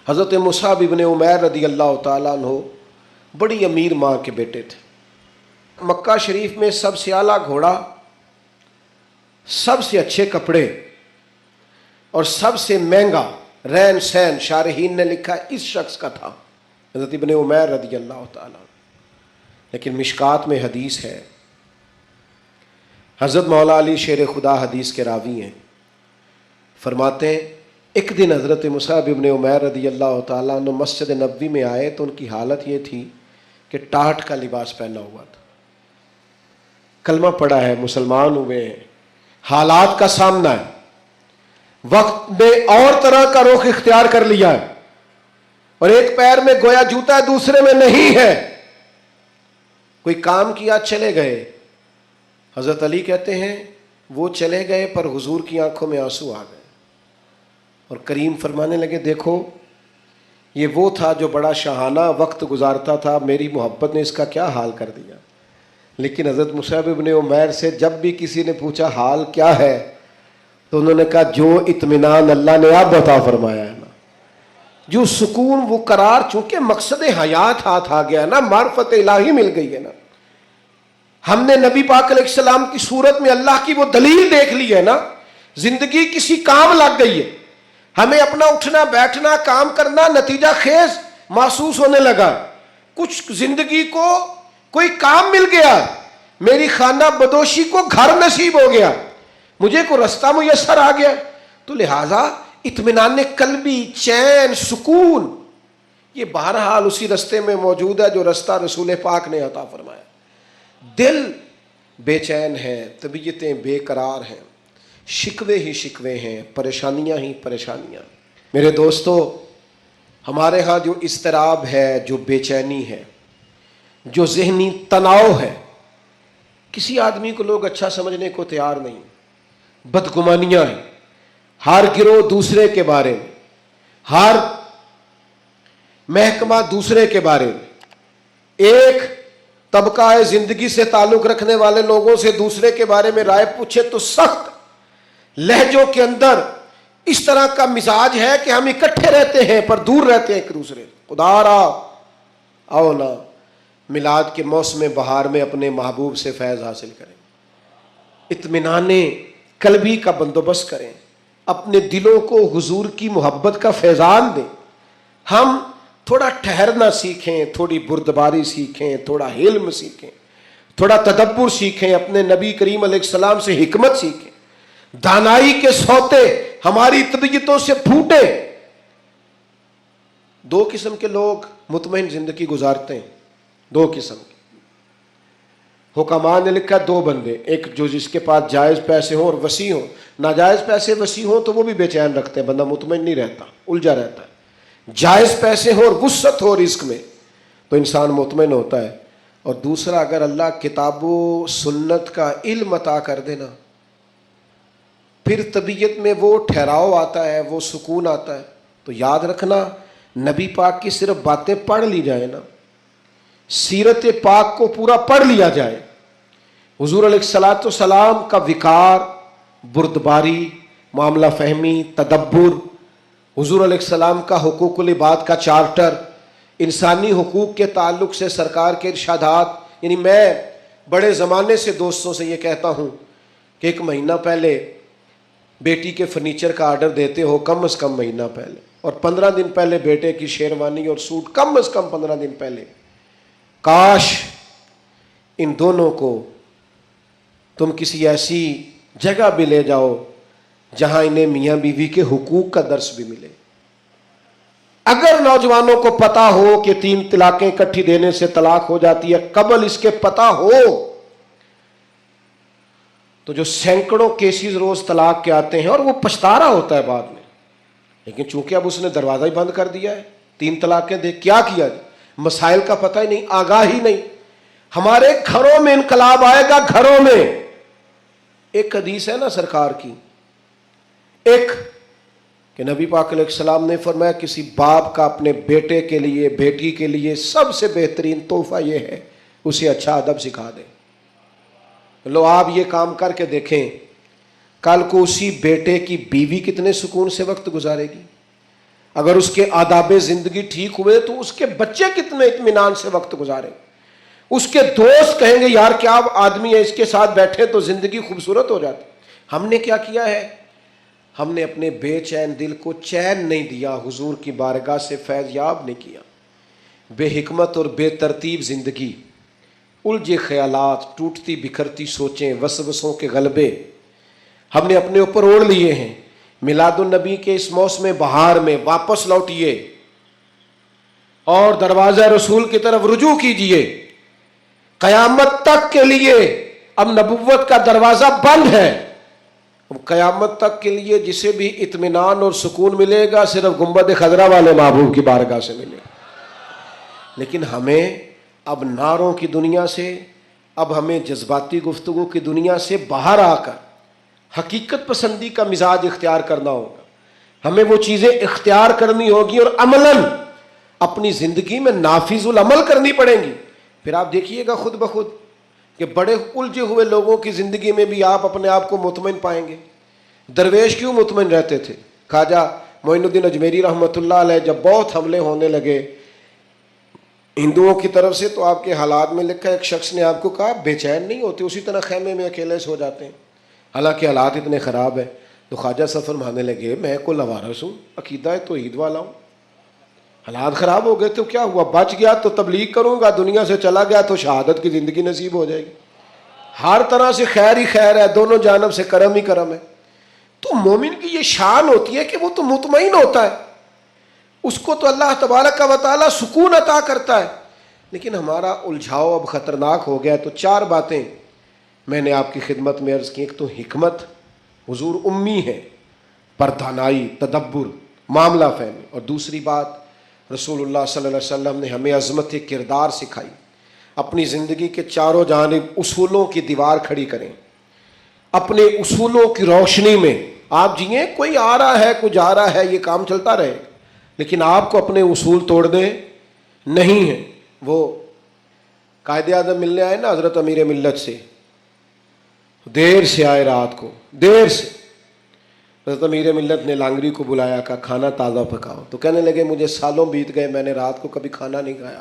حضرت مصعب ابن عمیر رضی اللہ تعالیٰ عنہ بڑی امیر ماں کے بیٹے تھے۔ مکہ شریف میں سب سے اعلیٰ گھوڑا، سب سے اچھے کپڑے اور سب سے مہنگا رہن سہن شارحین نے لکھا اس شخص کا تھا، حضرت ابن عمیر رضی اللہ تعالیٰ۔ لیکن مشکات میں حدیث ہے، حضرت مولا علی شیر خدا حدیث کے راوی ہیں، فرماتے ہیں ایک دن حضرت مصعب ابن عمیر رضی اللہ تعالیٰ عنہ مسجد نبوی میں آئے تو ان کی حالت یہ تھی کہ ٹاٹ کا لباس پہنا ہوا تھا، کلمہ پڑا ہے، مسلمان ہوئے ہیں، حالات کا سامنا ہے، وقت میں اور طرح کا رخ اختیار کر لیا ہے، اور ایک پیر میں گویا جوتا ہے دوسرے میں نہیں ہے، کوئی کام کیا چلے گئے۔ حضرت علی کہتے ہیں وہ چلے گئے پر حضور کی آنکھوں میں آنسو آ گئے، اور کریم فرمانے لگے دیکھو یہ وہ تھا جو بڑا شاہانہ وقت گزارتا تھا، میری محبت نے اس کا کیا حال کر دیا۔ لیکن حضرت مصعب ابن عمیر سے جب بھی کسی نے پوچھا حال کیا ہے تو انہوں نے کہا جو اطمینان اللہ نے اب عطا فرمایا ہے نا، جو سکون، وہ قرار، چونکہ مقصد حیات ہاتھ آ گیا نا، معرفت الہی مل گئی ہے نا، ہم نے نبی پاک علیہ السلام کی صورت میں اللہ کی وہ دلیل دیکھ لی ہے نا، زندگی کسی کام لگ گئی ہے، ہمیں اپنا اٹھنا بیٹھنا کام کرنا نتیجہ خیز محسوس ہونے لگا، کچھ زندگی کو کوئی کام مل گیا، میری خانہ بدوشی کو گھر نصیب ہو گیا، مجھے کوئی رستہ میسر آ گیا، تو لہٰذا اطمینان قلبی، چین، سکون، یہ بہرحال اسی رستے میں موجود ہے جو رستہ رسول پاک نے عطا فرمایا۔ دل بے چین ہے، طبیعتیں بے قرار ہیں، شکوے ہی شکوے ہیں، پریشانیاں ہی پریشانیاں۔ میرے دوستو، ہمارے ہاں جو اضطراب ہے، جو بے چینی ہے، جو ذہنی تناؤ ہے، کسی آدمی کو لوگ اچھا سمجھنے کو تیار نہیں، بدگمانیاں ہیں، ہر گروہ دوسرے کے بارے میں، ہر محکمہ دوسرے کے بارے میں، ایک طبقہ زندگی سے تعلق رکھنے والے لوگوں سے دوسرے کے بارے میں رائے پوچھے تو سخت لہجوں کے اندر اس طرح کا مزاج ہے کہ ہم اکٹھے رہتے ہیں پر دور رہتے ہیں ایک دوسرے۔ خدا را آؤ نا میلاد کے موسم بہار میں اپنے محبوب سے فیض حاصل کریں، اطمینان قلبی کا بندوبست کریں، اپنے دلوں کو حضور کی محبت کا فیضان دیں۔ ہم تھوڑا ٹھہرنا سیکھیں، تھوڑی بردباری سیکھیں، تھوڑا علم سیکھیں، تھوڑا تدبر سیکھیں، اپنے نبی کریم علیہ السلام سے حکمت سیکھیں، دانائی کے سوتے ہماری طبیعتوں سے پھوٹے۔ دو قسم کے لوگ مطمئن زندگی گزارتے ہیں، دو قسم کے حکماء نے لکھا دو بندے، ایک جو جس کے پاس جائز پیسے ہوں اور وسیع ہوں، ناجائز پیسے وسیع ہوں تو وہ بھی بے چین رکھتے ہیں، بندہ مطمئن نہیں رہتا، الجھا رہتا ہے۔ جائز پیسے ہو اور وسعت ہو رزق میں تو انسان مطمئن ہوتا ہے۔ اور دوسرا، اگر اللہ کتاب و سنت کا علم عطا کر دینا، پھر طبیعت میں وہ ٹھہراؤ آتا ہے، وہ سکون آتا ہے۔ تو یاد رکھنا، نبی پاک کی صرف باتیں پڑھ لی جائیں نا، سیرت پاک کو پورا پڑھ لیا جائے، حضور علیہ الصلوۃ والسلام کا وقار، بردباری، معاملہ فہمی، تدبر، حضور علیہ السلام کا حقوق العباد کا چارٹر، انسانی حقوق کے تعلق سے سرکار کے ارشادات۔ یعنی میں بڑے زمانے سے دوستوں سے یہ کہتا ہوں کہ 1 مہینہ پہلے بیٹی کے فرنیچر کا آرڈر دیتے ہو، کم از کم مہینہ پہلے اور 15 دن پہلے بیٹے کی شیروانی اور سوٹ، کم از کم 15 دن پہلے. کاش ان دونوں کو تم کسی ایسی جگہ بھی لے جاؤ جہاں انہیں میاں بیوی کے حقوق کا درس بھی ملے. اگر نوجوانوں کو پتا ہو کہ 3 طلاقیں اکٹھی دینے سے طلاق ہو جاتی ہے، قبل اس کے پتا ہو تو جو سینکڑوں کیسز روز طلاق کے آتے ہیں اور وہ پچھتا رہا ہوتا ہے بعد میں، لیکن چونکہ اب اس نے دروازہ ہی بند کر دیا ہے، 3 طلاقیں دے، کیا کیا جائے؟ مسائل کا پتہ ہی نہیں، آگاہی نہیں. ہمارے گھروں میں انقلاب آئے گا. گھروں میں ایک حدیث ہے نا سرکار کی، ایک کہ نبی پاک علیہ السلام نے فرمایا کسی باپ کا اپنے بیٹے کے لیے، بیٹی کے لیے سب سے بہترین تحفہ یہ ہے اسے اچھا ادب سکھا دے. لو آپ یہ کام کر کے دیکھیں، کل کو اسی بیٹے کی بیوی کتنے سکون سے وقت گزارے گی. اگر اس کے آداب زندگی ٹھیک ہوئے تو اس کے بچے کتنے اطمینان سے وقت گزارے. اس کے دوست کہیں گے یار کیا آدمی ہے، اس کے ساتھ بیٹھے تو زندگی خوبصورت ہو جاتی. ہم نے کیا کیا ہے؟ ہم نے اپنے بے چین دل کو چین نہیں دیا، حضور کی بارگاہ سے فیض یاب نہیں کیا. بے حکمت اور بے ترتیب زندگی، الجھے خیالات، ٹوٹتی بکھرتی سوچیں، وسوسوں کے غلبے ہم نے اپنے اوپر اوڑھ لیے ہیں. میلاد النبی کے اس موسم بہار میں واپس لوٹئے اور دروازہ رسول کی طرف رجوع کیجئے. قیامت تک کے لیے اب نبوت کا دروازہ بند ہے. قیامت تک کے لیے جسے بھی اطمینان اور سکون ملے گا صرف گنبد خضرا والے محبوب کی بارگاہ سے ملے گا. لیکن ہمیں اب نعروں کی دنیا سے، اب ہمیں جذباتی گفتگو کی دنیا سے باہر آ کر حقیقت پسندی کا مزاج اختیار کرنا ہوگا. ہمیں وہ چیزیں اختیار کرنی ہوگی اور عملاً اپنی زندگی میں نافذ العمل کرنی پڑیں گی. پھر آپ دیکھیے گا خود بخود کہ بڑے الجھے ہوئے لوگوں کی زندگی میں بھی آپ اپنے آپ کو مطمئن پائیں گے. درویش کیوں مطمئن رہتے تھے؟ خواجہ معین الدین اجمیری رحمۃ اللہ علیہ جب بہت حملے ہونے لگے ہندوؤں کی طرف سے تو آپ کے حالات میں لکھا ایک شخص نے آپ کو کہا بے چین نہیں ہوتے، اسی طرح خیمے میں اکیلے سو جاتے ہیں حالانکہ حالات اتنے خراب ہیں. تو خواجہ صاحب فرمانے لگے میں کو لوارث ہوں، عقیدہ توحید والا ہوں، حالات خراب ہو گئے تو کیا ہوا، بچ گیا تو تبلیغ کروں گا، دنیا سے چلا گیا تو شہادت کی زندگی نصیب ہو جائے گی. ہر طرح سے خیر ہی خیر ہے، دونوں جانب سے کرم ہی کرم ہے. تو مومن کی یہ شان ہوتی ہے کہ وہ تو مطمئن ہوتا ہے، اس کو تو اللہ تبارک و تعالیٰ سکون عطا کرتا ہے. لیکن ہمارا الجھاؤ اب خطرناک ہو گیا ہے. تو 4 باتیں میں نے آپ کی خدمت میں عرض کی. ایک تو حکمت، حضور امی ہے، پردانائی، تدبر، معاملہ فہمی. اور دوسری بات رسول اللہ صلی اللہ علیہ وسلم نے ہمیں عظمت کردار سکھائی. اپنی زندگی کے چاروں جانب اصولوں کی دیوار کھڑی کریں، اپنے اصولوں کی روشنی میں آپ جئیں. کوئی آ رہا ہے کوئی جا رہا ہے، یہ کام چلتا رہے، لیکن آپ کو اپنے اصول توڑنے نہیں ہیں. وہ قائد اعظم ملنے آئے نا حضرت امیر ملت سے، دیر سے آئے، رات کو دیر سے. حضرت امیر ملت نے لانگری کو بلایا، کہا کھانا تازہ پکاؤ. تو کہنے لگے مجھے سالوں بیت گئے، میں نے رات کو کبھی کھانا نہیں کھایا.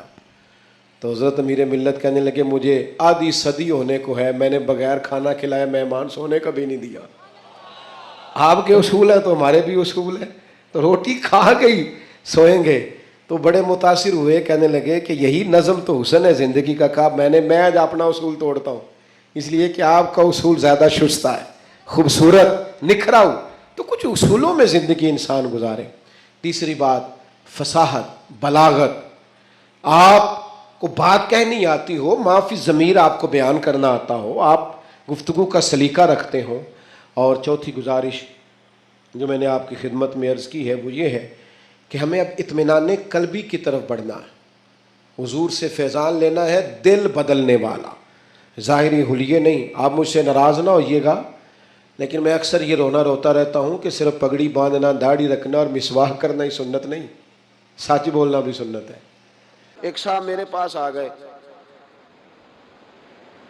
تو حضرت امیر ملت کہنے لگے مجھے آدھی صدی ہونے کو ہے، میں نے بغیر کھانا کھلائے مہمان سونے کا بھی نہیں دیا. آپ کے اصول ہیں تو ہمارے بھی اصول ہیں. تو روٹی کھا گئی سوئیں گے. تو بڑے متاثر ہوئے، کہنے لگے کہ یہی نظم تو حسن ہے زندگی کا. کہا میں آج اپنا اصول توڑتا ہوں، اس لیے کہ آپ کا اصول زیادہ شستہ ہے، خوبصورت نکھرا ہو. تو کچھ اصولوں میں زندگی انسان گزارے. تیسری بات فصاحت، بلاغت. آپ کو بات کہنی آتی ہو، معافی ضمیر آپ کو بیان کرنا آتا ہو، آپ گفتگو کا سلیقہ رکھتے ہوں. اور چوتھی گزارش جو میں نے آپ کی خدمت میں عرض کی ہے وہ یہ ہے کہ ہمیں اب اطمینان قلبی کی طرف بڑھنا ہے. حضور سے فیضان لینا ہے، دل بدلنے والا، ظاہری حلیے نہیں. آپ مجھ سے ناراض نہ ہوئیے گا، لیکن میں اکثر یہ روتا رہتا ہوں کہ صرف پگڑی باندھنا، داڑھی رکھنا اور مسواک کرنا ہی سنت نہیں، سچ بولنا بھی سنت ہے. ایک صاحب میرے پاس آ گئے.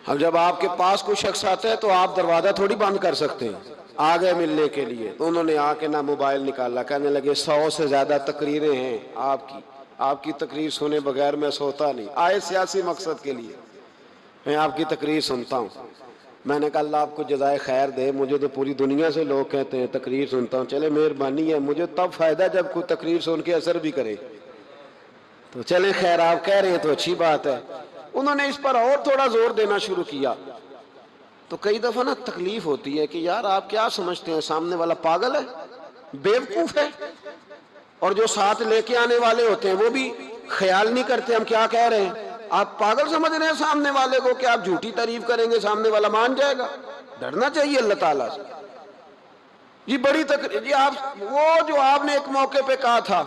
اب جب آپ کے پاس کوئی شخص آتا ہے تو آپ دروازہ تھوڑی بند کر سکتے ہیں. آ گئے ملنے کے لیے تو انہوں نے آ کے نہ موبائل نکالا، کہنے لگے 100 سے زیادہ تقریریں ہیں آپ کی تقریر سنے بغیر میں سوتا نہیں. آئے سیاسی مقصد کے لیے، میں آپ کی تقریر سنتا ہوں. میں نے کہا اللہ آپ کو جزائے خیر دے، مجھے تو پوری دنیا سے لوگ کہتے ہیں تقریر سنتا ہوں، چلے مہربانی ہے، مجھے تب فائدہ جب کوئی تقریر سن کے اثر بھی کرے، تو چلیں خیر آپ کہہ رہے ہیں تو اچھی بات ہے۔ انہوں نے اس پر اور تھوڑا زور دینا شروع کیا، تو کئی دفعہ نا تکلیف ہوتی ہے کہ یار آپ کیا سمجھتے ہیں سامنے والا پاگل ہے، بیوقوف ہے، اور جو ساتھ لے کے آنے والے ہوتے ہیں وہ بھی خیال نہیں کرتے ہم کیا کہہ رہے ہیں، آپ پاگل سمجھ رہے ہیں سامنے والے کو کہ آپ جھوٹی تعریف کریں گے سامنے والا مان جائے گا؟ ڈرنا چاہیے اللہ تعالیٰ سے۔ یہ بڑی تقریر، یہ آپ وہ جو آپ نے ایک موقع پہ کہا تھا،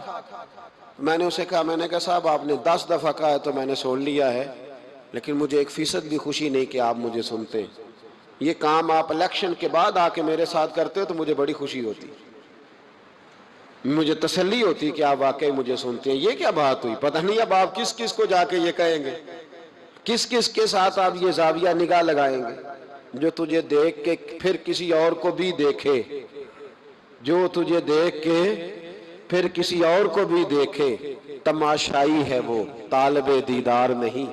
میں نے اسے کہا، میں نے کہا صاحب آپ نے 10 دفعہ کہا ہے تو میں نے سن لیا ہے، لیکن مجھے 1% بھی خوشی نہیں کہ آپ مجھے سنتے ہیں۔ یہ کام آپ الیکشن کے بعد آ کے میرے ساتھ کرتے ہو تو مجھے بڑی خوشی ہوتی، مجھے تسلی ہوتی کہ آپ واقعی مجھے سنتے ہیں۔ یہ کیا بات ہوئی؟ پتہ نہیں اب آپ کس کس کو جا کے یہ کہیں گے، کس کس کے ساتھ آپ یہ زاویہ نگاہ لگائیں گے، جو تجھے دیکھ کے پھر کسی اور کو بھی دیکھے، جو تجھے دیکھ کے پھر کسی اور کو بھی دیکھے، تماشائی ہے وہ طالب دیدار نہیں۔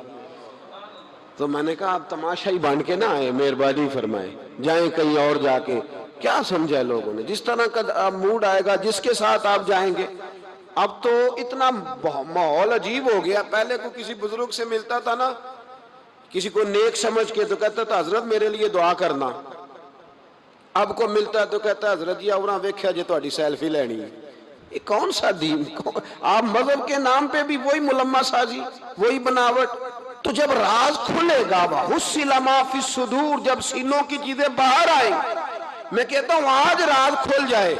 تو میں نے کہا آپ تماشائی بن کے نہ آئے، مہربانی فرمائیں، جائیں کہیں اور جا کے۔ کیا سمجھا لوگوں نے؟ جس طرح کا موڈ آئے گا، جس کے ساتھ آپ جائیں گے۔ اب تو اتنا ماحول عجیب ہو گیا، پہلے کو کسی بزرگ سے ملتا تھا نا، کسی کو نیک سمجھ کے تو کہتا تھا حضرت میرے لیے دعا کرنا، اب کو ملتا ہے تو کہتا ہے حضرت جی اوراں ویکھیا جے تہاڈی سیلفی لینی ہے۔ یہ کون سا دین؟ آپ مذہب کے نام پہ بھی وہی ملمہ سازی، وہی بناوٹ۔ تو جب راز کھلے گا، وَحُصِّلَ مَا فِي الصُّدُورِ، جب سینوں کی چیزیں باہر آئیں، میں کہتا ہوں آج راز کھل جائے،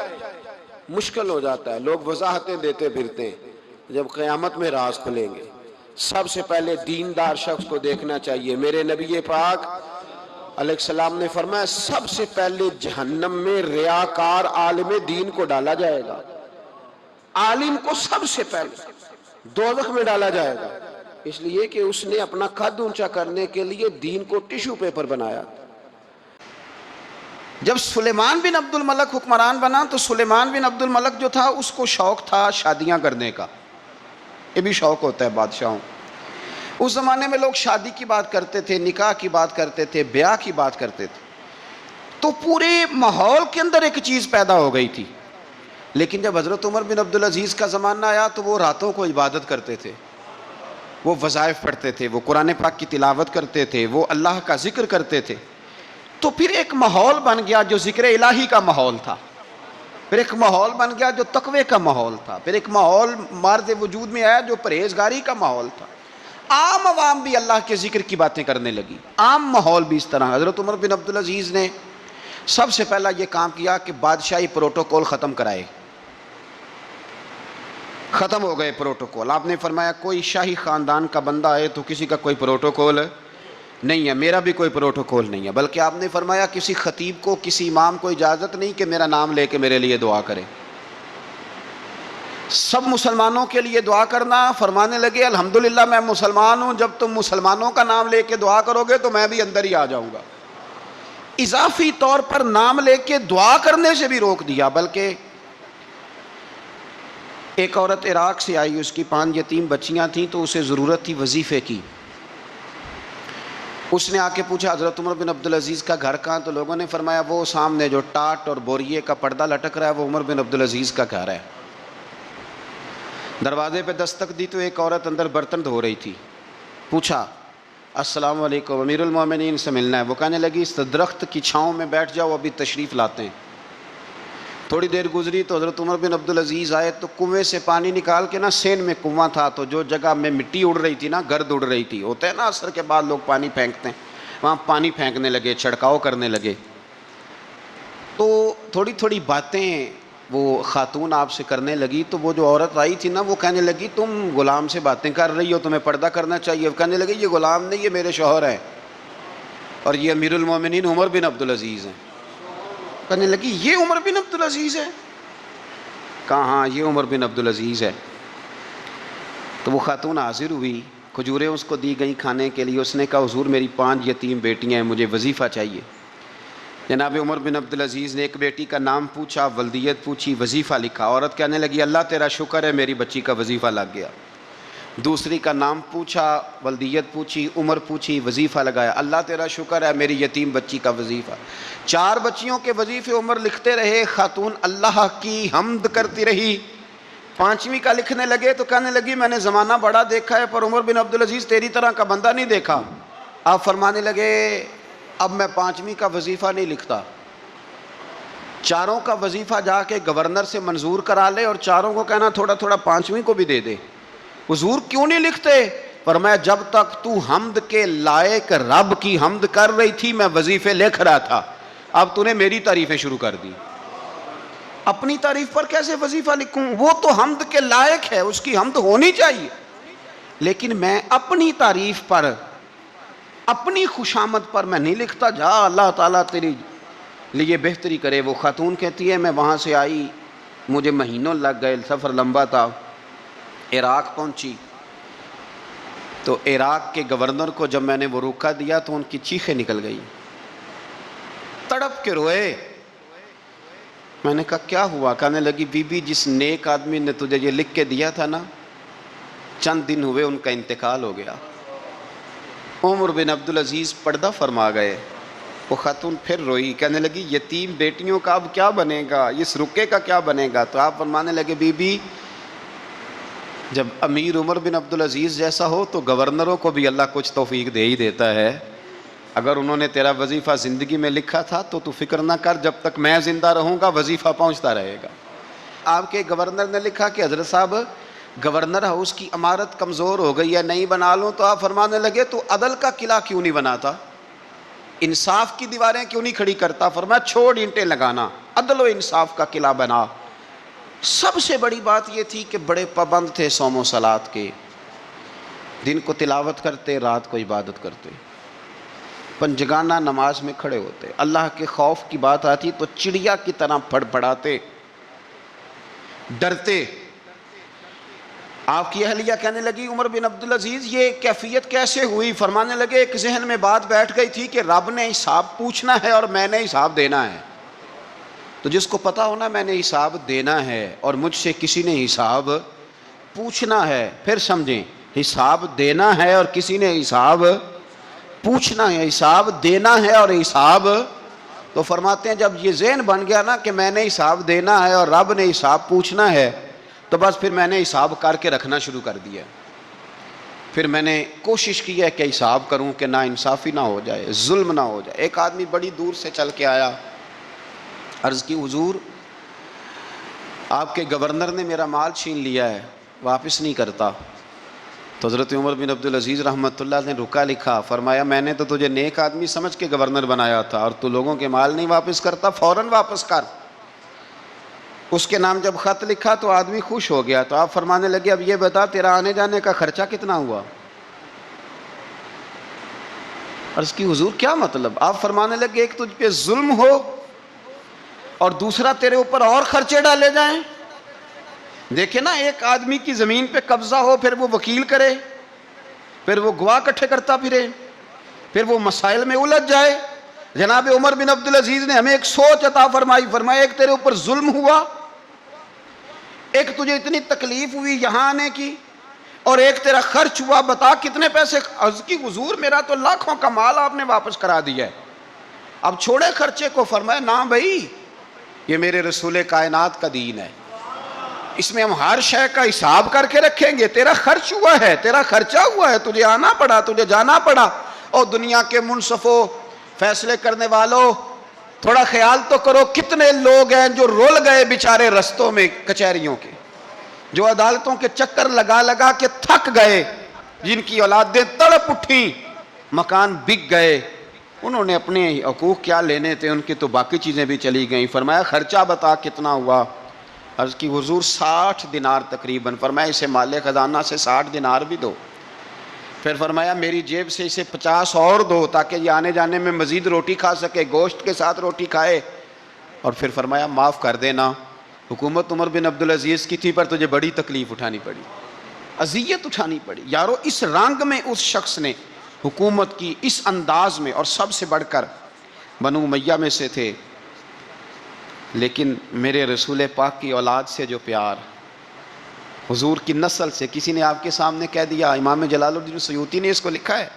مشکل ہو جاتا ہے، لوگ وضاحتیں دیتے پھرتے ہیں۔ جب قیامت میں راز کھلیں گے، سب سے پہلے دیندار شخص کو دیکھنا چاہیے۔ میرے نبی پاک علیہ السلام نے فرمایا سب سے پہلے جہنم میں ریاکار عالم دین کو ڈالا جائے گا، عالم کو سب سے پہلے دوزخ میں ڈالا جائے گا، اس لیے کہ اس نے اپنا قد اونچا کرنے کے لیے دین کو ٹیشو پیپر بنایا۔ جب سلیمان بن عبد الملک حکمران بنا تو سلیمان بن عبد الملک جو تھا اس کو شوق تھا شادیاں کرنے کا، یہ بھی شوق ہوتا ہے بادشاہوں۔ اس زمانے میں لوگ شادی کی بات کرتے تھے، نکاح کی بات کرتے تھے، بیاہ کی بات کرتے تھے، تو پورے ماحول کے اندر ایک چیز پیدا ہو گئی تھی۔ لیکن جب حضرت عمر بن عبدالعزیز کا زمانہ آیا تو وہ راتوں کو عبادت کرتے تھے، وہ وظائف پڑھتے تھے، وہ قرآن پاک کی تلاوت کرتے تھے، وہ اللہ کا ذکر کرتے تھے۔ تو پھر ایک ماحول بن گیا جو ذکر الہی کا ماحول تھا، پھر ایک ماحول بن گیا جو تقوی کا ماحول تھا، پھر ایک ماحول مارد وجود میں آیا جو پرہیزگاری کا ماحول تھا۔ عام عوام بھی اللہ کے ذکر کی باتیں کرنے لگی، عام ماحول بھی اس طرح۔ حضرت عمر بن عبدالعزیز نے سب سے پہلا یہ کام کیا کہ بادشاہی پروٹوکول ختم کرائے، ختم ہو گئے پروٹوکول۔ آپ نے فرمایا کوئی شاہی خاندان کا بندہ آئے تو کسی کا کوئی پروٹوکول نہیں ہے، میرا بھی کوئی پروٹوکول نہیں ہے، بلکہ آپ نے فرمایا کسی خطیب کو، کسی امام کو اجازت نہیں کہ میرا نام لے کے میرے لیے دعا کرے۔ سب مسلمانوں کے لیے دعا کرنا، فرمانے لگے الحمدللہ میں مسلمان ہوں، جب تم مسلمانوں کا نام لے کے دعا کرو گے تو میں بھی اندر ہی آ جاؤں گا۔ اضافی طور پر نام لے کے دعا کرنے سے بھی روک دیا، بلکہ ایک عورت عراق سے آئی، اس کی 5 یتیم بچیاں تھیں تو اسے ضرورت تھی وظیفے کی۔ اس نے آ کے پوچھا حضرت عمر بن عبدالعزیز کا گھر کہاں؟ تو لوگوں نے فرمایا وہ سامنے جو ٹاٹ اور بوریے کا پردہ لٹک رہا ہے وہ عمر بن عبدالعزیز کا گھر ہے۔ دروازے پہ دستک دی تو ایک عورت اندر برتن دھو رہی تھی، پوچھا السلام علیکم امیر المومنین سے ملنا ہے۔ وہ کہنے لگی اس درخت کی چھاؤں میں بیٹھ جاؤ، ابھی تشریف لاتے ہیں۔ تھوڑی دیر گزری تو حضرت عمر بن عبدالعزیز آئے تو کنویں سے پانی نکال کے نا، سین میں کنواں تھا تو جو جگہ میں مٹی اڑ رہی تھی نا، گرد اڑ رہی تھی، ہوتا ہے نا عصر کے بعد لوگ پانی پھینکتے ہیں، وہاں پانی پھینکنے لگے، چھڑکاؤ کرنے لگے۔ تو تھوڑی تھوڑی باتیں وہ خاتون آپ سے کرنے لگی، تو وہ جو عورت آئی تھی نا وہ کہنے لگی تم غلام سے باتیں کر رہی ہو، تمہیں پردہ کرنا چاہیے۔ وہ کہنے لگی یہ غلام نہیں، یہ میرے شوہر ہیں اور یہ امیر المومنین عمر بن عبدالعزیز ہیں۔ کہنے لگی یہ عمر بن عبدالعزیز ہے؟ کہا ہاں یہ عمر بن عبدالعزیز ہے۔ تو وہ خاتون حاضر ہوئی، کھجوریں اس کو دی گئیں کھانے کے لیے۔ اس نے کہا حضور میری 5 یتیم بیٹیاں ہیں، مجھے وظیفہ چاہیے۔ جناب عمر بن عبدالعزیز نے ایک بیٹی کا نام پوچھا، ولدیت پوچھی، وظیفہ لکھا۔ عورت کہنے لگی اللہ تیرا شکر ہے میری بچی کا وظیفہ لگ گیا۔ دوسری کا نام پوچھا، ولدیت پوچھی، عمر پوچھی، وظیفہ لگایا، اللہ تیرا شکر ہے میری یتیم بچی کا وظیفہ۔ 4 بچیوں کے وظیفے عمر لکھتے رہے، خاتون اللہ کی حمد کرتی رہی۔ 5ویں کا لکھنے لگے تو کہنے لگی میں نے زمانہ بڑا دیکھا ہے پر عمر بن عبدالعزیز تیری طرح کا بندہ نہیں دیکھا۔ آپ فرمانے لگے اب میں 5ویں کا وظیفہ نہیں لکھتا، 4 کا وظیفہ جا کے گورنر سے منظور کرا لے اور 4 کو کہنا تھوڑا تھوڑا 5ویں کو بھی دے دے۔ حضور کیوں نہیں لکھتے؟ فرمایا جب تک تو حمد کے لائق رب کی حمد کر رہی تھی میں وظیفے لکھ رہا تھا، اب تو نے میری تعریفیں شروع کر دی۔ اپنی تعریف پر کیسے وظیفہ لکھوں؟ وہ تو حمد کے لائق ہے، اس کی حمد ہونی چاہیے، لیکن میں اپنی تعریف پر، اپنی خوشامد پر میں نہیں لکھتا۔ جا اللہ تعالیٰ تیری لیے بہتری کرے۔ وہ خاتون کہتی ہے میں وہاں سے آئی، مجھے مہینوں لگ گئے، سفر لمبا تھا، عراق پہنچی تو عراق کے گورنر کو جب میں نے وہ روکا دیا تو ان کی چیخیں نکل گئی، تڑپ کے روئے۔ میں نے کہا کیا ہوا؟ کہنے لگی بی بی جس نیک آدمی نے تجھے یہ لکھ کے دیا تھا نا، چند دن ہوئے ان کا انتقال ہو گیا۔ عمر بن عبدالعزیز پردہ فرما گئے۔ وہ خاتون پھر روئی، کہنے لگی یتیم بیٹیوں کا اب کیا بنے گا، اس رکے کا کیا بنے گا؟ تو آپ فرمانے لگے بی بی جب امیر عمر بن عبدالعزیز جیسا ہو تو گورنروں کو بھی اللہ کچھ توفیق دے ہی دیتا ہے۔ اگر انہوں نے تیرا وظیفہ زندگی میں لکھا تھا تو فکر نہ کر، جب تک میں زندہ رہوں گا وظیفہ پہنچتا رہے گا۔ آپ کے گورنر نے لکھا کہ حضرت صاحب گورنر ہاؤس کی عمارت کمزور ہو گئی ہے، نہیں بنا لوں، تو آپ فرمانے لگے تو عدل کا قلعہ کیوں نہیں بناتا، انصاف کی دیواریں کیوں نہیں کھڑی کرتا؟ فرمایا چھوڑ اینٹیں لگانا، عدل و انصاف کا قلعہ بنا۔ سب سے بڑی بات یہ تھی کہ بڑے پابند تھے صوم و صلات کے، دن کو تلاوت کرتے، رات کو عبادت کرتے، پنجگانہ نماز میں کھڑے ہوتے، اللہ کے خوف کی بات آتی تو چڑیا کی طرح پھڑ پڑاتے، ڈرتے۔ آپ کی اہلیہ کہنے لگی عمر بن عبدالعزیز یہ کیفیت کیسے ہوئی؟ فرمانے لگے ایک ذہن میں بات بیٹھ گئی تھی کہ رب نے حساب پوچھنا ہے اور میں نے حساب دینا ہے، تو جس کو پتا ہونا میں نے حساب دینا ہے اور مجھ سے کسی نے حساب پوچھنا ہے، پھر سمجھیں، حساب دینا ہے اور کسی نے حساب پوچھنا ہے، حساب دینا ہے اور حساب، تو فرماتے ہیں جب یہ ذہن بن گیا نا کہ میں نے حساب دینا ہے اور رب نے حساب پوچھنا ہے، تو بس پھر میں نے حساب کر کے رکھنا شروع کر دیا۔ پھر میں نے کوشش کی ہے کہ حساب کروں کہ نا انصافی نہ ہو جائے، ظلم نہ ہو جائے۔ ایک آدمی بڑی دور سے چل کے آیا، عرض کی حضور آپ کے گورنر نے میرا مال چھین لیا ہے، واپس نہیں کرتا۔ تو حضرت عمر بن عبدالعزیز رحمۃ اللہ نے رکا لکھا، فرمایا میں نے تو تجھے نیک آدمی سمجھ کے گورنر بنایا تھا اور تو لوگوں کے مال نہیں واپس کرتا، فوراً واپس کر۔ اس کے نام جب خط لکھا تو آدمی خوش ہو گیا، تو آپ فرمانے لگے اب یہ بتا تیرا آنے جانے کا خرچہ کتنا ہوا؟ عرض کی حضور کیا مطلب؟ آپ فرمانے لگے ایک تجھ پہ ظلم ہو اور دوسرا تیرے اوپر اور خرچے ڈالے جائیں۔ دیکھیں نا، ایک آدمی کی زمین پہ قبضہ ہو، پھر وہ وکیل کرے، پھر وہ گواہ اکٹھے کرتا پھرے، پھر وہ مسائل میں الجھ جائے۔ جناب عمر بن عبدالعزیز نے ہمیں ایک سوچ عطا فرمائی، فرمایا ایک تیرے اوپر ظلم ہوا، ایک تجھے اتنی تکلیف ہوئی یہاں آنے کی، اور ایک تیرا خرچ ہوا، بتا کتنے پیسے؟ عرض کی حضور میرا تو لاکھوں کا مال آپ نے واپس کرا دیا ہے، اب چھوڑے خرچے کو۔ فرمایا نہ بھائی، یہ میرے رسول کائنات کا دین ہے، اس میں ہم ہر شے کا حساب کر کے رکھیں گے۔ تیرا خرچ ہوا ہے، تیرا خرچہ ہوا ہے، تجھے آنا پڑا، تجھے جانا پڑا۔ اور دنیا کے منصفوں، فیصلے کرنے والوں، تھوڑا خیال تو کرو کتنے لوگ ہیں جو رول گئے بیچارے رستوں میں کچہریوں کے، جو عدالتوں کے چکر لگا لگا کے تھک گئے، جن کی اولادیں تڑپ اٹھیں، مکان بک گئے، انہوں نے اپنے حقوق کیا لینے تھے، ان کی تو باقی چیزیں بھی چلی گئیں۔ فرمایا خرچہ بتا کتنا ہوا؟ عرض کی حضور 60 دینار تقریباً۔ فرمایا اسے مال خزانہ سے 60 دینار بھی دو۔ پھر فرمایا میری جیب سے اسے 50 اور دو تاکہ یہ آنے جانے میں مزید روٹی کھا سکے، گوشت کے ساتھ روٹی کھائے۔ اور پھر فرمایا معاف کر دینا، حکومت عمر بن عبدالعزیز کی تھی پر تجھے بڑی تکلیف اٹھانی پڑی، اذیت اٹھانی پڑی۔ یارو اس رنگ میں اس شخص نے حکومت کی، اس انداز میں، اور سب سے بڑھ کر بنو امیہ میں سے تھے، لیکن میرے رسول پاک کی اولاد سے جو پیار، حضور کی نسل سے کسی نے آپ کے سامنے کہہ دیا، امام جلال الدین سیوطی نے اس کو لکھا ہے،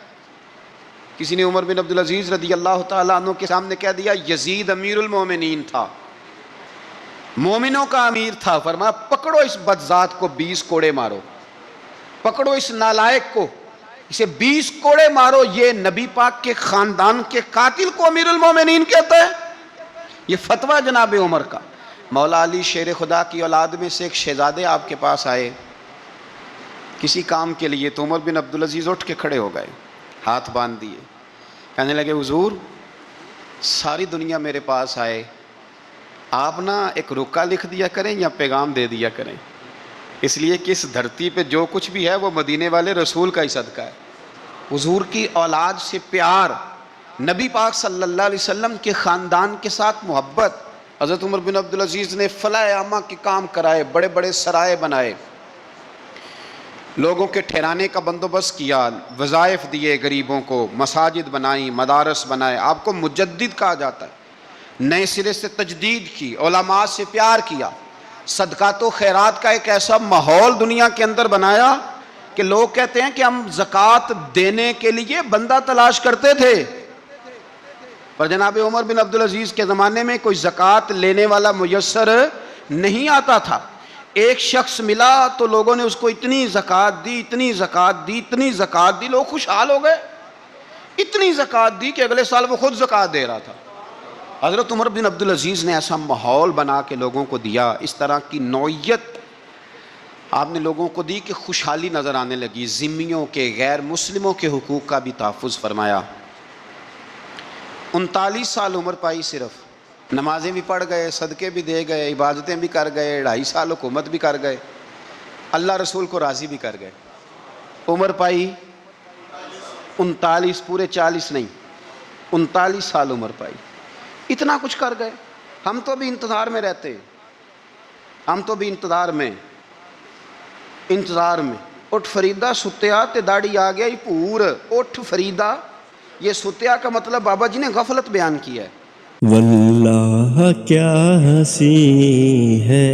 کسی نے عمر بن عبدالعزیز رضی اللہ تعالیٰ عنہ کے سامنے کہہ دیا یزید امیر المومنین تھا، مومنوں کا امیر تھا، فرمایا پکڑو اس بدذات کو 20 کوڑے مارو، پکڑو اس نالائق کو، اسے 20 کوڑے مارو، یہ نبی پاک کے خاندان کے قاتل کو امیر المومنین کہتا ہے۔ یہ فتویٰ جناب عمر کا۔ مولا علی شیر خدا کی اولاد میں سے ایک شہزادے آپ کے پاس آئے کسی کام کے لیے، تو عمر بن عبدالعزیز اٹھ کے کھڑے ہو گئے، ہاتھ باندھ دیے، کہنے لگے حضور ساری دنیا میرے پاس آئے، آپ نا ایک رکا لکھ دیا کریں یا پیغام دے دیا کریں، اس لیے کہ اس دھرتی پہ جو کچھ بھی ہے وہ مدینے والے رسول کا ہی صدقہ ہے۔ حضور کی اولاد سے پیار، نبی پاک صلی اللہ علیہ وسلم کے خاندان کے ساتھ محبت، حضرت عمر بن عبدالعزیز نے فلاح عامہ کے کام کرائے، بڑے بڑے سرائے بنائے، لوگوں کے ٹھہرانے کا بندوبست کیا، وظائف دیے غریبوں کو، مساجد بنائیں، مدارس بنائے، آپ کو مجدد کہا جاتا ہے، نئے سرے سے تجدید کی، علماء سے پیار کیا، صدقات و خیرات کا ایک ایسا ماحول دنیا کے اندر بنایا کہ لوگ کہتے ہیں کہ ہم زکوٰۃ دینے کے لیے بندہ تلاش کرتے تھے، پر جناب عمر بن عبدالعزیز کے زمانے میں کوئی زکوٰۃ لینے والا میسر نہیں آتا تھا۔ ایک شخص ملا تو لوگوں نے اس کو اتنی زکوٰۃ دی، اتنی زکوٰۃ دی، اتنی زکوٰۃ دی، لوگ خوشحال ہو گئے، اتنی زکوٰۃ دی کہ اگلے سال وہ خود زکوٰۃ دے رہا تھا۔ حضرت عمر بن عبدالعزیز نے ایسا ماحول بنا کے لوگوں کو دیا، اس طرح کی نوعیت آپ نے لوگوں کو دی کہ خوشحالی نظر آنے لگی، ذمیوں کے، غیر مسلموں کے حقوق کا بھی تحفظ فرمایا۔ 39 سال عمر پائی، صرف نمازیں بھی پڑھ گئے، صدقے بھی دے گئے، عبادتیں بھی کر گئے، 2.5 سال حکومت بھی کر گئے، اللہ رسول کو راضی بھی کر گئے۔ عمر پائی 39، پورے 40 نہیں، 39 سال عمر پائی، اتنا کچھ کر گئے۔ ہم تو بھی انتظار میں رہتے ہیں، ہم تو بھی انتظار میں اٹھ فریدہ ستیا تے داڑھی آ گیا ہی پور، اٹھ فریدہ، یہ ستیا کا مطلب بابا جی نے غفلت بیان کیا ہے۔ واللہ کیا حسین ہے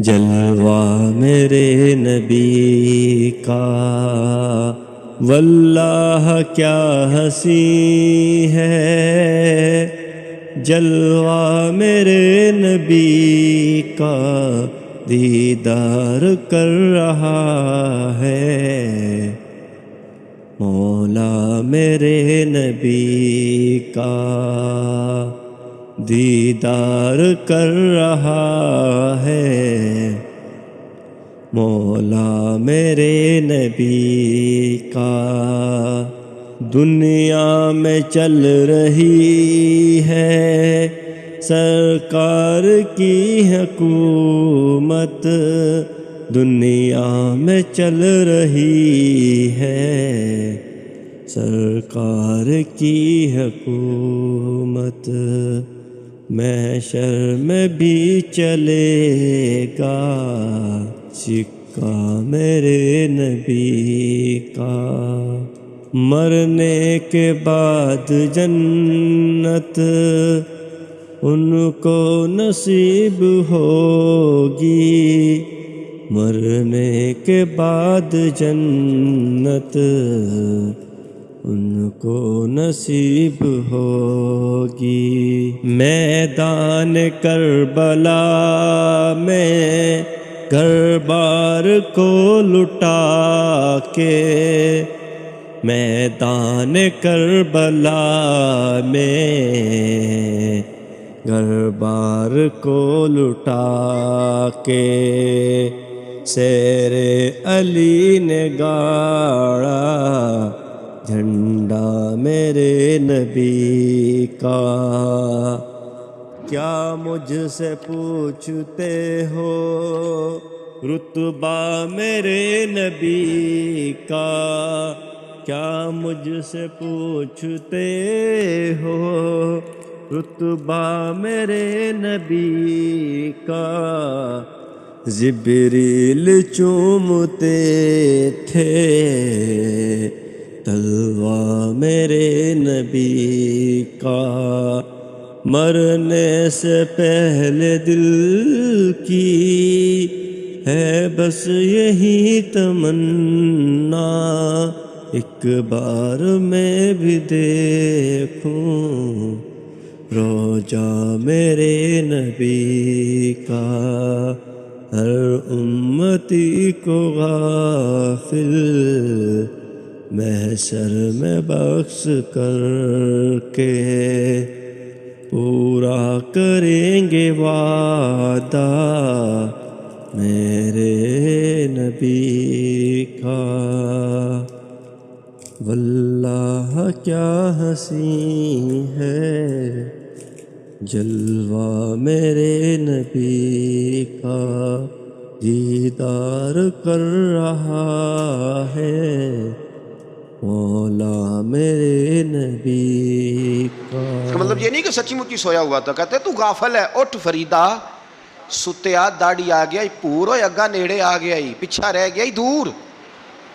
جلوہ میرے نبی کا، واللہ کیا حسین ہے جلوہ میرے نبی کا، دیدار کر رہا ہے مولا میرے نبی کا، دیدار کر رہا ہے مولا میرے نبی کا۔ دنیا میں چل رہی ہے سرکار کی حکومت، دنیا میں چل رہی ہے سرکار کی حکومت، محشر میں بھی چلے گا سکہ میرے نبی کا، مرنے کے بعد جنت ان کو نصیب ہوگی، مرنے کے بعد جنت ان کو نصیب ہوگی۔ میدان کربلا میں گھر بار کو لٹا کے، میدان کربلا میں گھر بار کو لٹا کے، شیر علی نے گاڑا جھنڈا میرے نبی کا۔ کیا مجھ سے پوچھتے ہو رتبہ میرے نبی کا، کیا مجھ سے پوچھتے ہو رتبہ میرے نبی کا، جبریل چومتے تھے تلوہ میرے نبی کا، مرنے سے پہلے دل کی ہے بس یہی تمنا، ایک بار میں بھی دیکھوں روجا میرے نبی کا، ہر امتی کو غافل محشر میں بخش کر کے پورا کریں گے وعدہ میرے نبی کا۔ واللہ کیا حسین ہے جلوہ میرے نبی کا، دیدار کر رہا ہے مولا میرے نبی کا۔ اس کا مطلب یہ نہیں کہ سچی مچی سویا ہوا تھا، کہتے تو غافل ہے، اٹھ فریدا، ستیا داڑھی آ گیا پور ہوئے، اگا نیڑے آ گیا ہی، پچھا رہ گیا ہی دور۔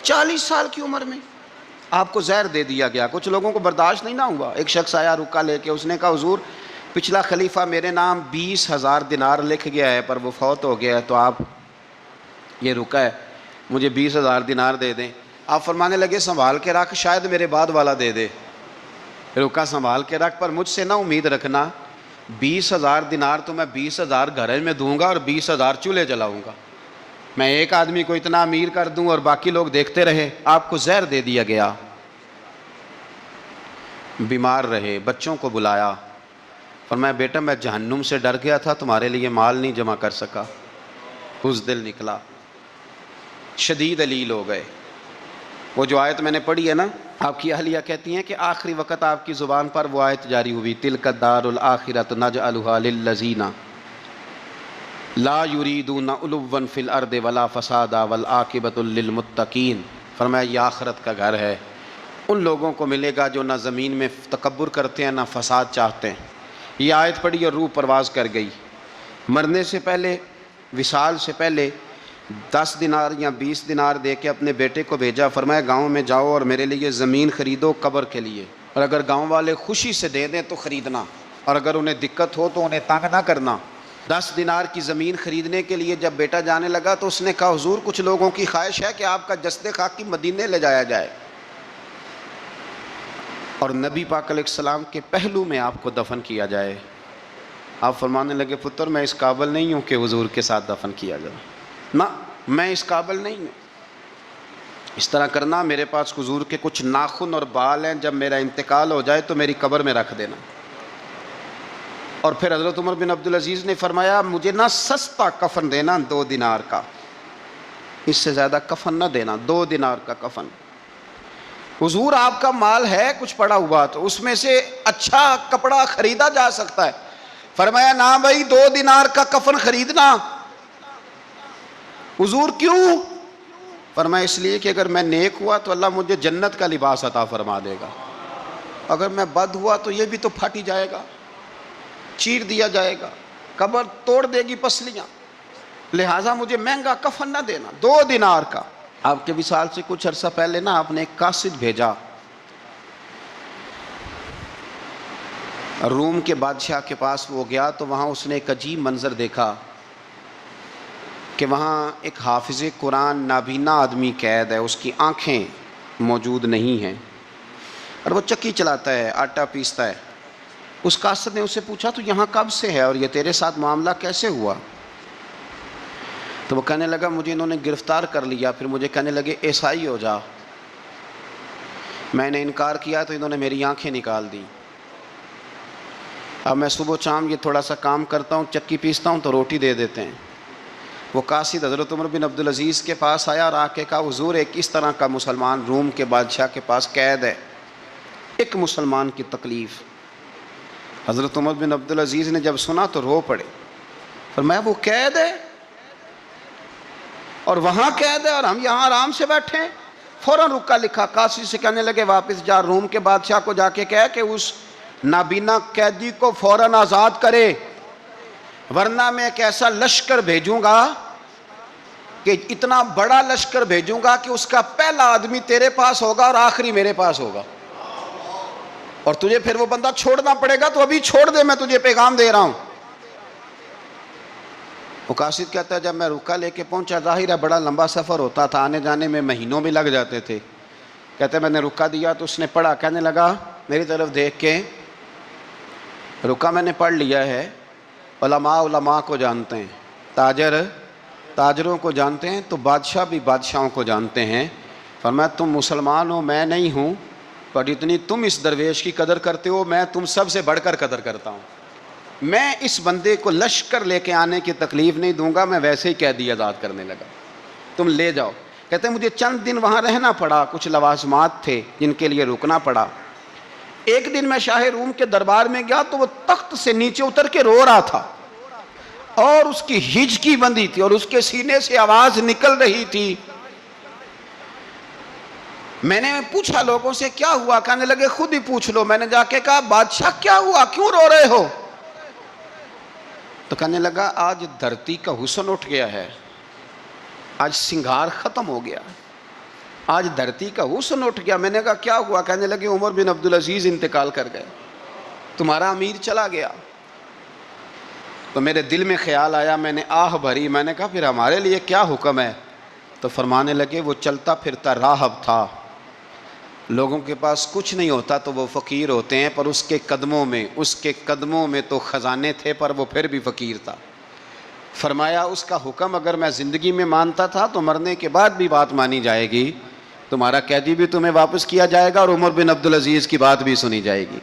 40 سال کی عمر میں آپ کو زہر دے دیا گیا، کچھ لوگوں کو برداشت نہیں نہ ہوا۔ ایک شخص آیا رکا لے کے، اس نے کہا حضور پچھلا خلیفہ میرے نام 20,000 دینار لکھ گیا ہے پر وہ فوت ہو گیا ہے، تو آپ یہ رکا ہے مجھے 20,000 دینار دے دیں۔ آپ فرمانے لگے سنبھال کے رکھ، شاید میرے بعد والا دے دے۔ رکا سنبھال کے رکھ، پر مجھ سے نہ امید رکھنا 20,000 دینار تو میں 20,000 گھر میں دوں گا اور 20,000 چولہے جلاؤں گا، میں ایک آدمی کو اتنا امیر کر دوں اور باقی لوگ دیکھتے رہے۔ آپ کو زہر دے دیا گیا، بیمار رہے، بچوں کو بلایا، فرمایا بیٹا میں جہنم سے ڈر گیا تھا، تمہارے لیے مال نہیں جمع کر سکا، بزدل نکلا، شدید علیل ہو گئے۔ وہ جو آیت میں نے پڑھی ہے نا، آپ کی اہلیہ کہتی ہیں کہ آخری وقت آپ کی زبان پر وہ آیت جاری ہوئی، تلک الدار الآخرۃ نجعلھا للذین لا یریدون علوا فی الارض ولا فسادا والعاقبۃ للمتقین۔ فرمایا یہ آخرت کا گھر ہے، ان لوگوں کو ملے گا جو نہ زمین میں تکبر کرتے ہیں نہ فساد چاہتے ہیں۔ یہ آیت پڑھی اور روح پرواز کر گئی۔ مرنے سے پہلے، وصال سے پہلے 10 دینار یا 20 دینار دے کے اپنے بیٹے کو بھیجا، فرمایا گاؤں میں جاؤ اور میرے لیے زمین خریدو قبر کے لیے، اور اگر گاؤں والے خوشی سے دے دیں تو خریدنا، اور اگر انہیں دقت ہو تو انہیں تنگ نہ کرنا۔ 10 دینار کی زمین خریدنے کے لیے جب بیٹا جانے لگا تو اس نے کہا حضور کچھ لوگوں کی خواہش ہے کہ آپ کا جسد خاکی مدینے لے جایا جائے اور نبی پاک علیہ السلام کے پہلو میں آپ کو دفن کیا جائے۔ آپ فرمانے لگے پتر میں اس قابل نہیں ہوں کہ حضور کے ساتھ دفن کیا جائے، نہ میں اس قابل نہیں ہوں۔ اس طرح کرنا، میرے پاس حضور کے کچھ ناخن اور بال ہیں، جب میرا انتقال ہو جائے تو میری قبر میں رکھ دینا۔ اور پھر حضرت عمر بن عبدالعزیز نے فرمایا مجھے نہ سستا کفن دینا 2 دینار کا، اس سے زیادہ کفن نہ دینا، 2 دینار کا کفن۔ حضور آپ کا مال ہے کچھ پڑا ہوا تو اس میں سے اچھا کپڑا خریدا جا سکتا ہے، فرمایا نہ بھائی 2 دینار کا کفن خریدنا۔ حضور کیوں؟ فرمایا اس لیے کہ اگر میں نیک ہوا تو اللہ مجھے جنت کا لباس عطا فرما دے گا، اگر میں بد ہوا تو یہ بھی تو پھٹ ہی جائے گا، چیر دیا جائے گا، قبر توڑ دے گی پسلیاں، لہٰذا مجھے مہنگا کفن نہ دینا، 2 دینار کا۔ آپ کے وصال سے کچھ عرصہ پہلے نا آپ نے ایک قاصد بھیجا، روم کے بادشاہ کے پاس وہ گیا تو وہاں اس نے ایک عجیب منظر دیکھا کہ وہاں ایک حافظ قرآن نابینا آدمی قید ہے، اس کی آنکھیں موجود نہیں ہیں اور وہ چکی چلاتا ہے، آٹا پیستا ہے۔ اس قاصد نے اسے پوچھا تو یہاں کب سے ہے اور یہ تیرے ساتھ معاملہ کیسے ہوا؟ تو وہ کہنے لگا مجھے انہوں نے گرفتار کر لیا، پھر مجھے کہنے لگے عیسائی ہو جا، میں نے انکار کیا تو انہوں نے میری آنکھیں نکال دی، اب میں صبح شام یہ تھوڑا سا کام کرتا ہوں، چکی پیستا ہوں تو روٹی دے دیتے ہیں۔ وہ قاصد حضرت عمر بن عبدالعزیز کے پاس آیا اور آ کے کہا حضور ایک اس طرح کا مسلمان روم کے بادشاہ کے پاس قید ہے، ایک مسلمان کی تکلیف۔ حضرت عمر بن عبدالعزیز نے جب سنا تو رو پڑے، فرمایا وہ قید ہے اور وہاں قید ہے اور ہم یہاں آرام سے بیٹھے ہیں۔ فوراً رکا لکھا، قاصد سے کہنے لگے واپس جا، روم کے بادشاہ کو جا کے کہہ کہ اس نابینا قیدی کو فوراً آزاد کرے، ورنہ میں ایک ایسا لشکر بھیجوں گا کہ اتنا بڑا لشکر بھیجوں گا کہ اس کا پہلا آدمی تیرے پاس ہوگا اور آخری میرے پاس ہوگا، اور تجھے پھر وہ بندہ چھوڑنا پڑے گا، تو ابھی چھوڑ دے، میں تجھے پیغام دے رہا ہوں۔ قاصد کہتا ہے جب میں رکا لے کے پہنچا، ظاہر ہے بڑا لمبا سفر ہوتا تھا، آنے جانے میں مہینوں بھی لگ جاتے تھے، کہتے میں نے رکا دیا تو اس نے پڑھا، کہنے لگا میری طرف دیکھ کے، رکا میں نے پڑھ لیا ہے، علماء علماء کو جانتے ہیں، تاجر تاجروں کو جانتے ہیں، تو بادشاہ بھی بادشاہوں کو جانتے ہیں۔ فرمایا تم مسلمان ہو، میں نہیں ہوں، پر اتنی تم اس درویش کی قدر کرتے ہو، میں تم سب سے بڑھ کر قدر کرتا ہوں۔ میں اس بندے کو لشکر لے کے آنے کی تکلیف نہیں دوں گا، میں ویسے ہی قیدی آزاد کرنے لگا، تم لے جاؤ۔ کہتے ہیں مجھے چند دن وہاں رہنا پڑا، کچھ لوازمات تھے جن کے لیے رکنا پڑا۔ ایک دن میں شاہ روم کے دربار میں گیا تو وہ تخت سے نیچے اتر کے رو رہا تھا، اور اس کی ہچکی بندھی تھی اور اس کے سینے سے آواز نکل رہی تھی۔ میں نے پوچھا لوگوں سے کیا ہوا، کہنے لگے خود ہی پوچھ لو۔ میں نے جا کے کہا بادشاہ کیا ہوا، کیوں رو رہے ہو؟ تو کہنے لگا آج دھرتی کا حسن اٹھ گیا ہے، آج سنگار ختم ہو گیا، آج دھرتی کا حسن اٹھ گیا۔ میں نے کہا کیا ہوا؟ کہنے لگے عمر بن عبدالعزیز انتقال کر گئے، تمہارا امیر چلا گیا۔ تو میرے دل میں خیال آیا، میں نے آہ بھری، میں نے کہا پھر ہمارے لیے کیا حکم ہے؟ تو فرمانے لگے وہ چلتا پھرتا راہب تھا، لوگوں کے پاس کچھ نہیں ہوتا تو وہ فقیر ہوتے ہیں، پر اس کے قدموں میں تو خزانے تھے، پر وہ پھر بھی فقیر تھا۔ فرمایا اس کا حکم اگر میں زندگی میں مانتا تھا تو مرنے کے بعد بھی بات مانی جائے گی، تمہارا قیدی بھی تمہیں واپس کیا جائے گا اور عمر بن عبدالعزیز کی بات بھی سنی جائے گی۔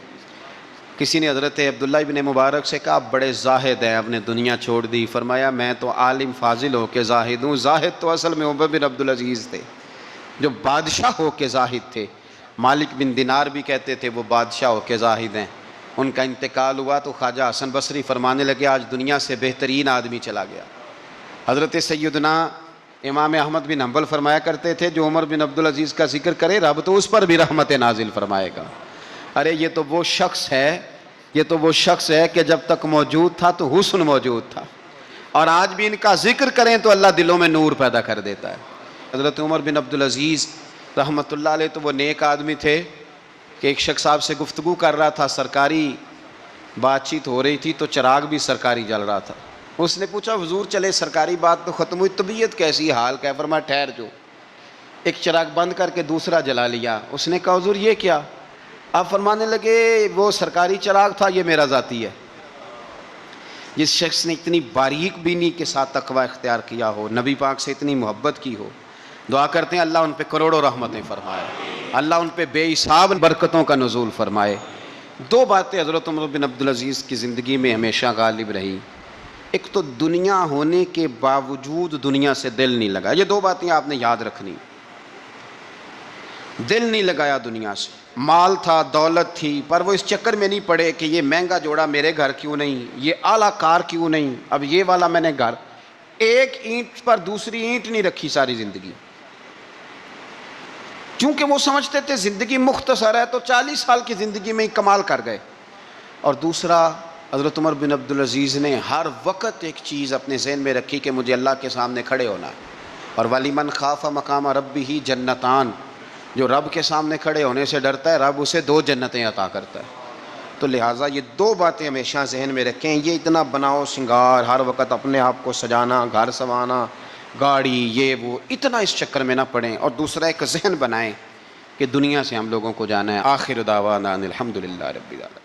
کسی نے حضرت عبداللہ ابن مبارک سے کہا آپ بڑے زاہد ہیں، آپ نے دنیا چھوڑ دی۔ فرمایا میں تو عالم فاضل ہو کے زاہد ہوں، زاہد تو اصل میں عمر بن عبدالعزیز تھے جو بادشاہ ہو کے زاہد تھے۔ مالک بن دینار بھی کہتے تھے وہ بادشاہ ہو کے زاہد ہیں۔ ان کا انتقال ہوا تو خواجہ حسن بصری فرمانے لگے آج دنیا سے بہترین آدمی چلا گیا۔ حضرت سیدنا امام احمد بن حنبل فرمایا کرتے تھے جو عمر بن عبدالعزیز کا ذکر کرے رب تو اس پر بھی رحمت نازل فرمائے گا۔ ارے یہ تو وہ شخص ہے کہ جب تک موجود تھا تو حسن موجود تھا، اور آج بھی ان کا ذکر کریں تو اللہ دلوں میں نور پیدا کر دیتا ہے۔ حضرت عمر بن عبدالعزیز رحمۃ اللہ علیہ تو وہ نیک آدمی تھے کہ ایک شخص صاحب سے گفتگو کر رہا تھا، سرکاری بات چیت ہو رہی تھی تو چراغ بھی سرکاری جل رہا تھا۔ اس نے پوچھا حضور چلے سرکاری بات تو ختم ہوئی، طبیعت کیسی، حال کیا؟ فرمایا ٹھہر جو، ایک چراغ بند کر کے دوسرا جلا لیا۔ اس نے کہا حضور یہ کیا؟ آپ فرمانے لگے وہ سرکاری چراغ تھا، یہ میرا ذاتی ہے۔ جس شخص نے اتنی باریک بینی کے ساتھ تقوی اختیار کیا ہو، نبی پاک سے اتنی محبت کی ہو، دعا کرتے ہیں اللہ ان پہ کروڑوں رحمتیں فرمائے، اللہ ان پہ بے حساب برکتوں کا نزول فرمائے۔ دو باتیں حضرت عمر بن عبدالعزیز کی زندگی میں ہمیشہ غالب رہی، ایک تو دنیا ہونے کے باوجود دنیا سے دل نہیں لگا، یہ دو باتیں آپ نے یاد رکھنی۔ دل نہیں لگایا دنیا سے، مال تھا، دولت تھی، پر وہ اس چکر میں نہیں پڑے کہ یہ مہنگا جوڑا میرے گھر کیوں نہیں، یہ اعلیٰ کار کیوں نہیں، اب یہ والا میں نے گھر، ایک اینٹ پر دوسری اینٹ نہیں رکھی ساری زندگی، کیونکہ وہ سمجھتے تھے زندگی مختصر ہے تو 40 سال کی زندگی میں ہی کمال کر گئے۔ اور دوسرا حضرت عمر بن عبدالعزیز نے ہر وقت ایک چیز اپنے ذہن میں رکھی کہ مجھے اللہ کے سامنے کھڑے ہونا ہے، اور وَلِمَنْ خَافَ مَقَامَ رَبِّهِ جَنَّتَانِ، جو رب کے سامنے کھڑے ہونے سے ڈرتا ہے رب اسے 2 جنتیں عطا کرتا ہے۔ تو لہٰذا یہ 2 باتیں ہمیشہ ذہن میں رکھیں، یہ اتنا بناؤ سنگار، ہر وقت اپنے آپ کو سجانا، گھر سنوانا، گاڑی، یہ وہ، اتنا اس چکر میں نہ پڑیں، اور دوسرا ایک ذہن بنائیں کہ دنیا سے ہم لوگوں کو جانا ہے۔ آخر دعوانا الحمدللہ رب العالمین۔